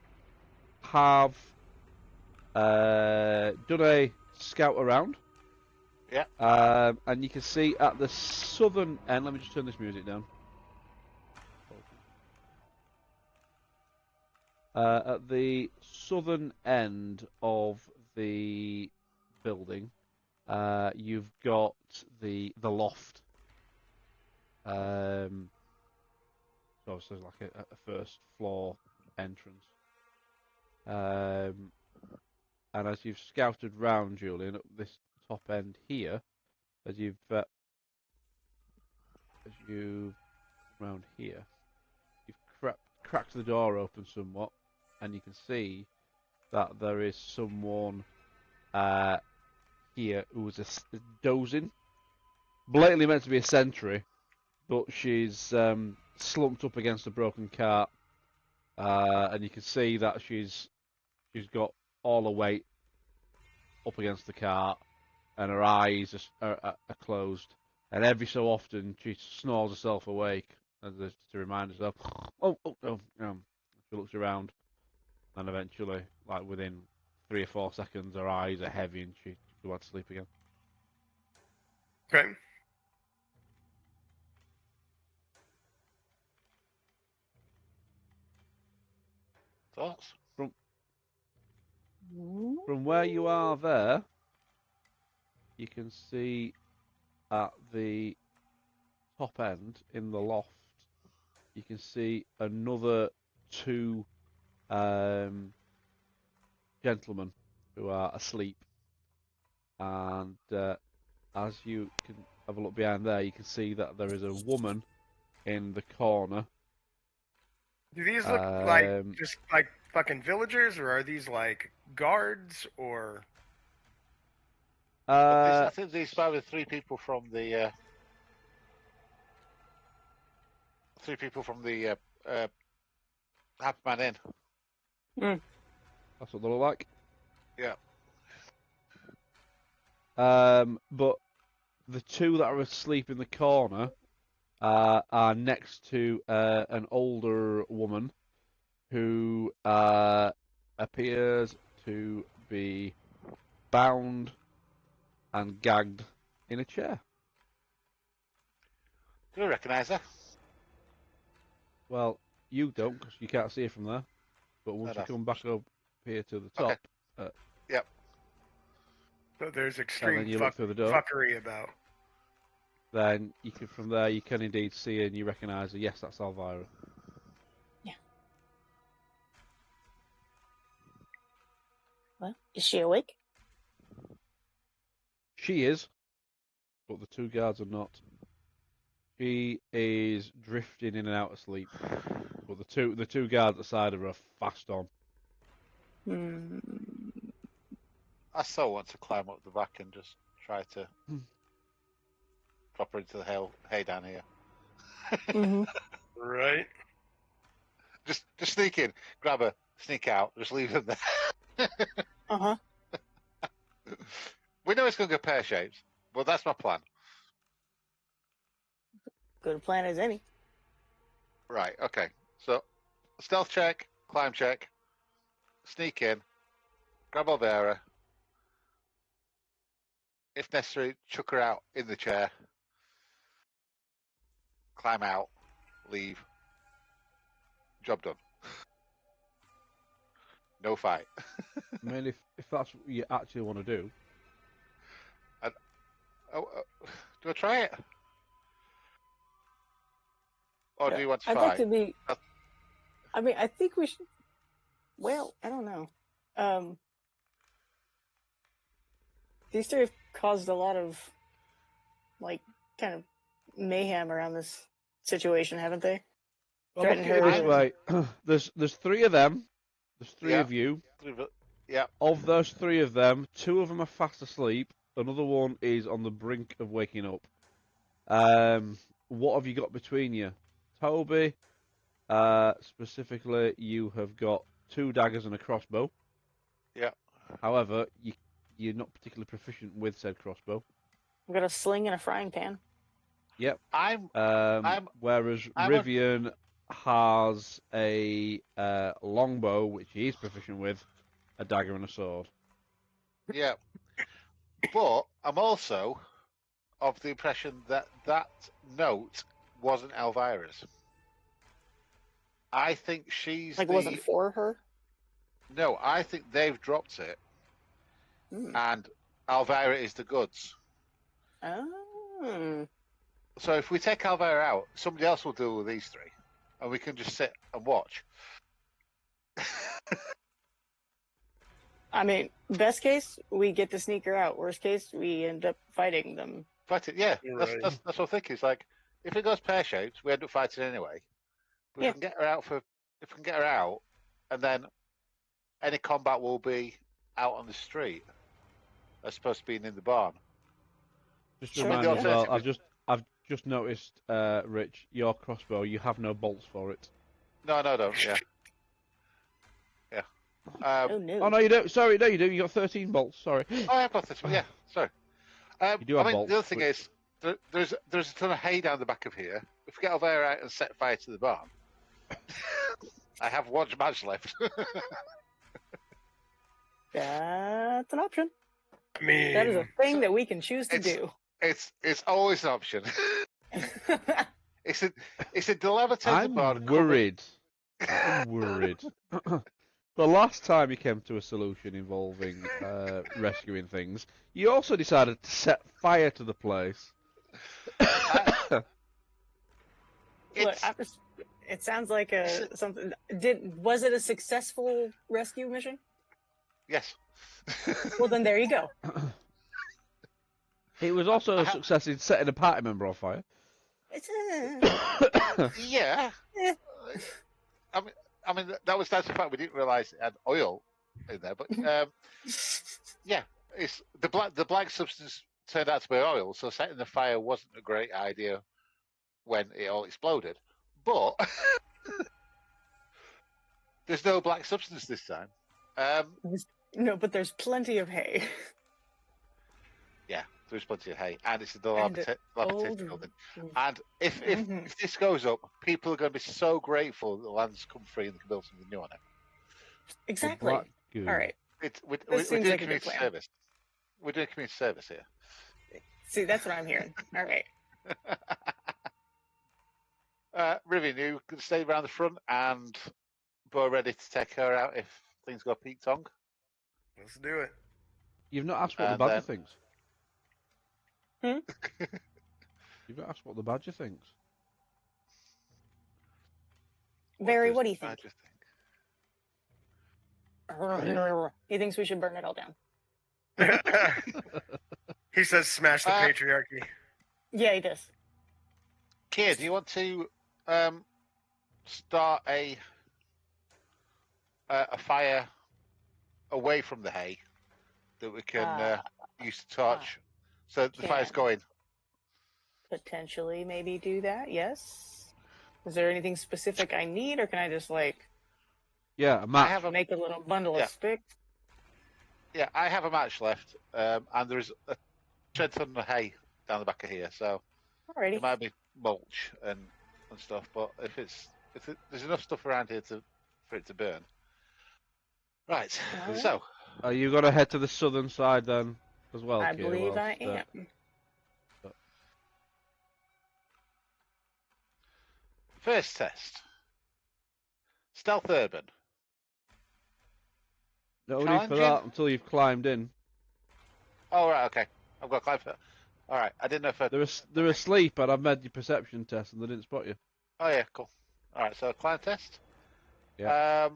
have done a scout around. Yeah. And you can see at the southern end. Let me just turn this music down. At the southern end of the building, you've got the loft. So obviously like a first floor entrance. And as you've scouted round, Julian, at this top end here, as you've round here, you've cracked the door open somewhat, and you can see that there is someone here who was dozing, blatantly meant to be a sentry, but she's slumped up against a broken cart, and you can see that she's got all her weight up against the cart, and her eyes are closed, and every so often she snores herself awake as if to remind herself, oh, she looks around, and eventually, like within 3 or 4 seconds, her eyes are heavy and she goes back to sleep again. Okay. Thoughts? From where you are there, you can see at the top end in the loft, you can see another 2 gentlemen who are asleep, and as you can have a look behind there, you can see that there is a woman in the corner. Do these look like just like fucking villagers, or are these like guards, or? I think these probably 3 people from the Happy Man Inn. That's what they look like. Yeah. But the 2 that are asleep in the corner are next to an older woman who appears to be bound and gagged in a chair. Do you recognise her? Well, you don't, because you can't see her from there. But once you come back up here to the top, yep. So there's extreme you look through the door. fuckery about. Then you can, from there, you can indeed see her and you recognise her. Yes, that's Elvyra. Yeah. Well, is she awake? She is, but the two guards are not. She is drifting in and out of sleep, but the two guards at the side of her are fast on. Hmm. I still want to climb up the back and just try to drop her into the hay down here. Mm-hmm. Right. Just sneak in, grab her, sneak out, just leave them there. Uh-huh. We know it's going to go pear-shaped, but that's my plan. Good a plan as any. Right, okay. So, stealth check, climb check, sneak in, grab Elvyra. If necessary, chuck her out in the chair, climb out, leave. Job done. No fight. I mean, if that's what you actually want to do, Do I try it? Or do you want to I'd fight? like to be. I mean, I think we should. Well, I don't know. These three have caused a lot of, like, kind of mayhem around this situation, haven't they? well, look at Threaten it this her. way: there's three of them, there's three Yeah. of you. Yeah. Of those three of them, two of them are fast asleep. Another one is on the brink of waking up. What have you got between you, Toby? Specifically, you have got 2 daggers and a crossbow. Yeah. However, you're not particularly proficient with said crossbow. I've got a sling and a frying pan. Yep. I'm Whereas Rivian has a longbow, which he is proficient with, a dagger and a sword. yeah. But I'm also of the impression that that note wasn't Elvyra's. I think she's Like, it wasn't for her. No, I think they've dropped it, and Elvyra is the goods. Oh. So if we take Elvyra out, somebody else will deal with these three, and we can just sit and watch. I mean, best case, we get to sneak her out. Worst case, we end up fighting them. Fight it, yeah. Right. That's what I'm thinking. It's like if it goes pear shaped, we end up fighting anyway. But Yeah. if we can get her out, and then any combat will be out on the street, as opposed to being in the barn. Just Sure, remind me as well. yeah. I've just noticed, Rich, your crossbow. You have no bolts for it. No, yeah. Yeah. Oh no. Oh no, you don't. Sorry, no, you do. You got 13 bolts. Sorry. Oh, I've got this one. Yeah, sorry. You do have I mean, bolts, the other thing but- is, there's a ton of hay down the back of here. If we get over out and set fire to the barn, I have 1 match left. That's an option. I mean, That is a thing that we can choose to do. It's always an option. It's a dilapidated barn. I'm worried. I'm worried. The last time you came to a solution involving rescuing things, you also decided to set fire to the place. Look, it sounds like something. Was it a successful rescue mission? Yes. Well, then there you go. It was also a success in setting a party member on fire. It's Yeah. I mean that's the fact we didn't realise it had oil in there, but yeah, it's the black substance turned out to be oil, so setting the fire wasn't a great idea when it all exploded. But there's no black substance this time. No, but there's plenty of hay. Yeah, there's plenty of hay, and it's a And dilapidated building. And if this goes up, people are going to be so grateful that the land's come free and they can build something new on it. Exactly. All right. We're This doing seems like a good community plan. service. We're doing community service here. See, that's what I'm hearing. All right. Rivian, you can stay around the front and Bo ready to take her out if things go peak tongue. let's do it. You've not asked what the And badger then- thinks. You've not asked what the badger thinks. Barry, does what do you the think? badger He thinks we should burn it all down. He says, "Smash the patriarchy." Yeah, he does. Kid, do you want to start a fire away from the hay that we can use to torch, so the fire's going? Potentially, maybe do that. Yes. Is there anything specific I need, or can I just Yeah, a match. make a little bundle of sticks? Yeah, I have a match left, and there's a tread ton of hay down the back of here, so Alrighty. it might be mulch and stuff. But if there's enough stuff around here for it to burn. Right. So, are you gonna head to the southern side then, as well? I Kid, believe I am. First test. Stealth urban. No need for that until you've climbed in. Oh, right, okay. I've got to climb for that. All right, I didn't know if They're asleep, and I've made your perception test, and they didn't spot you. Oh, yeah, cool. All right, so climb test. Yeah.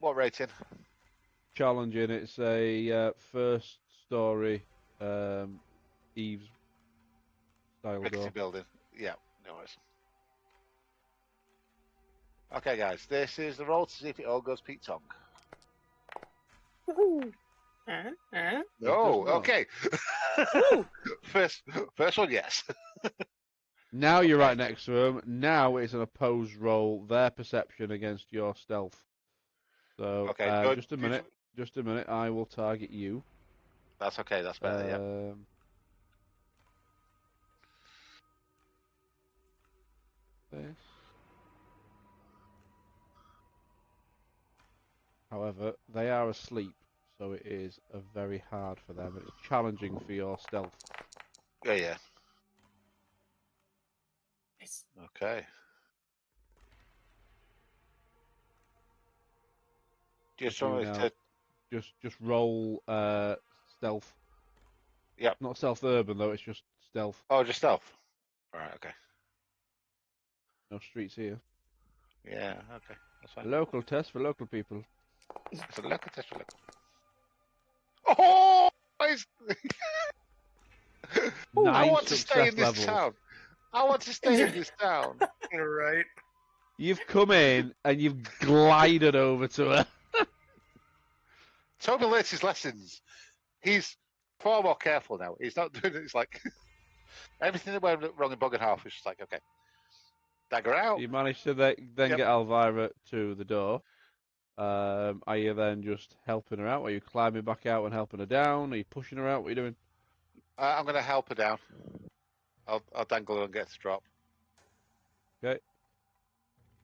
What rating? Challenging. It's a first story eaves style door. Building. Yeah, no worries. Okay, guys, this is the roll to see if it all goes Pete Tong. Woohoo! No, okay. first one, yes. Now you're right next to them. Now it's an opposed roll. Their perception against your stealth. So, okay, just a minute. Just a minute. I will target you. That's okay. That's better. Yeah. This. However, they are asleep, so it is very hard for them. It's challenging for your stealth. Yeah. Nice. Okay. Just roll stealth. Yep. Not stealth urban though. It's just stealth. Oh, just stealth. All right. Okay. No streets here. Yeah. Okay. That's fine. Local test for local people. It's a local test for local. Oh! I want to stay in this town. I want to stay in this town. Right. You've come in and you've glided over to her. Toby learnt his lessons. He's far more careful now. He's not doing it. It's like everything that went wrong in Bog and Half was just like, okay, dagger out. You managed to then get Elvyra to the door. Are you then just helping her out? Are you climbing back out and helping her down? Are you pushing her out? What are you doing? I'm going to help her down. I'll dangle her and get to drop. Okay.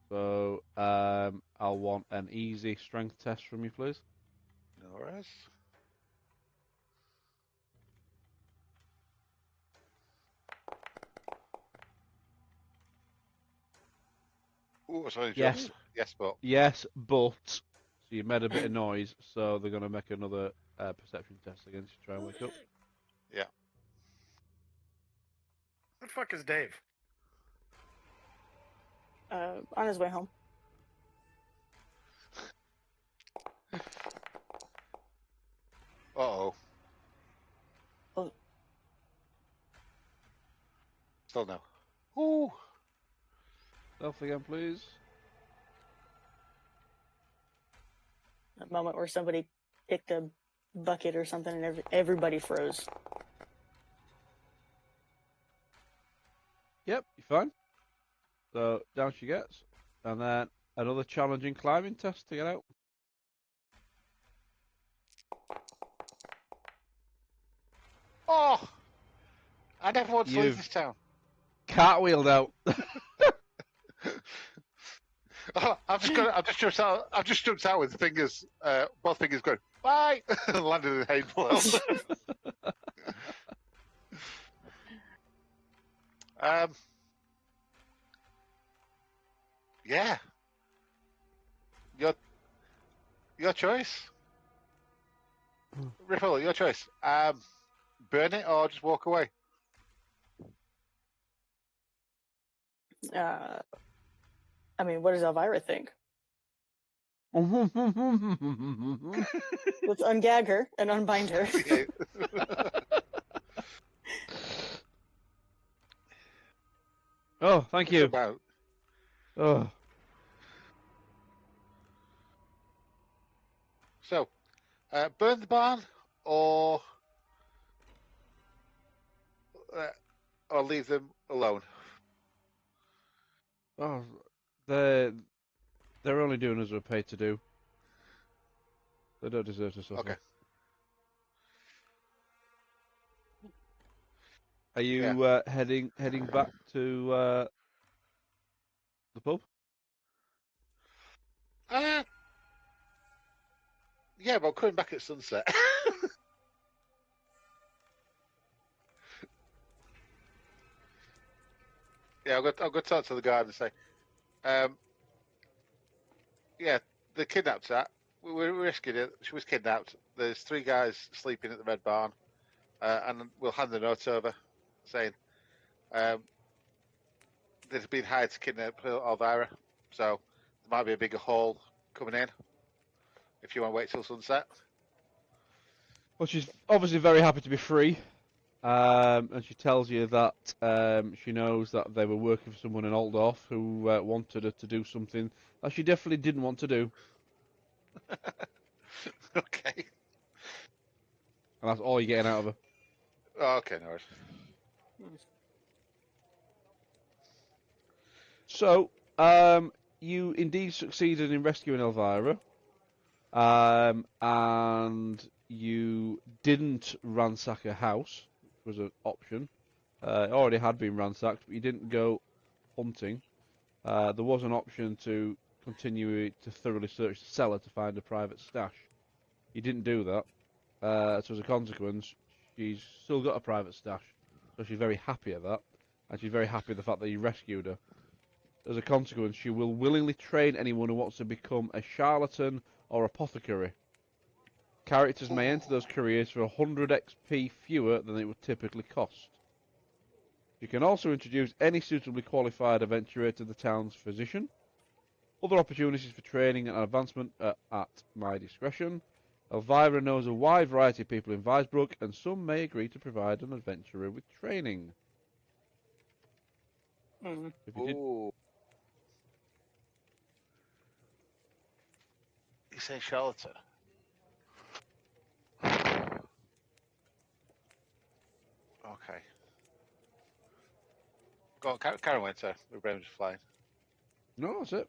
So I'll want an easy strength test from you, please. No worries. Ooh, sorry, yes. Yes, but. Yes, but. So you made a bit of noise, so they're going to make another perception test against you. Try and wake up. Yeah. Where the fuck is Dave? On his way home. Uh-oh. Oh. Still no. Ooh. Stealth again, please. That moment where somebody picked a bucket or something and everybody froze. Yep, you're fine. So down she gets, and then another challenging climbing test to get out. Oh! I never want to leave this town. Cartwheeled out. I've just jumped out with fingers, both fingers going, bye! And landed in the hay below. Yeah. Your choice. Riffle, your choice. Burn it or just walk away. I mean, what does Elvyra think? Let's ungag her and unbind her. Yeah. Oh, thank you. About. Oh, So, burn the barn or leave them alone. oh, they're only doing as we're paid to do. They don't deserve to suffer. Okay. Are you heading back to the pub? Yeah, but I'm coming back at sunset. Yeah, I'll go talk to the guard and say, yeah, they kidnapped her. We rescued her. She was kidnapped. There's 3 guys sleeping at the Red Barn, and we'll hand the note over saying they've been hired to kidnap Elvyra. So there might be a bigger haul coming in if you want to wait till sunset. Well, she's obviously very happy to be free, and she tells you that she knows that they were working for someone in Altdorf who wanted her to do something that she definitely didn't want to do, Okay. and that's all you're getting out of her. Oh, okay, no worries. So, you indeed succeeded in rescuing Elvyra, and you didn't ransack her house, which was an option. It already had been ransacked, but you didn't go hunting. There was an option to continue to thoroughly search the cellar to find a private stash. You didn't do that, so as a consequence, she's still got a private stash. So she's very happy at that, and she's very happy at the fact that you rescued her. As a consequence, she will willingly train anyone who wants to become a charlatan or apothecary. Characters may enter those careers for 100 XP fewer than it would typically cost. You can also introduce any suitably qualified adventurer to the town's physician. Other opportunities for training and advancement are at my discretion. Elvyra knows a wide variety of people in Weisbrook, and some may agree to provide an adventurer with training. If you did, Ooh. You say charlatan? Okay. Go on, Karen went to. My brain was flying. no, that's it.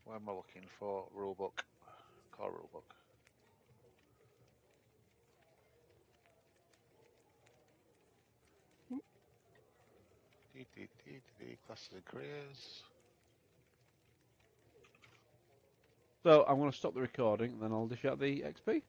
What am I looking for? Rulebook. Core rulebook. Classes and careers. So I'm going to stop the recording, and then I'll dish out the XP.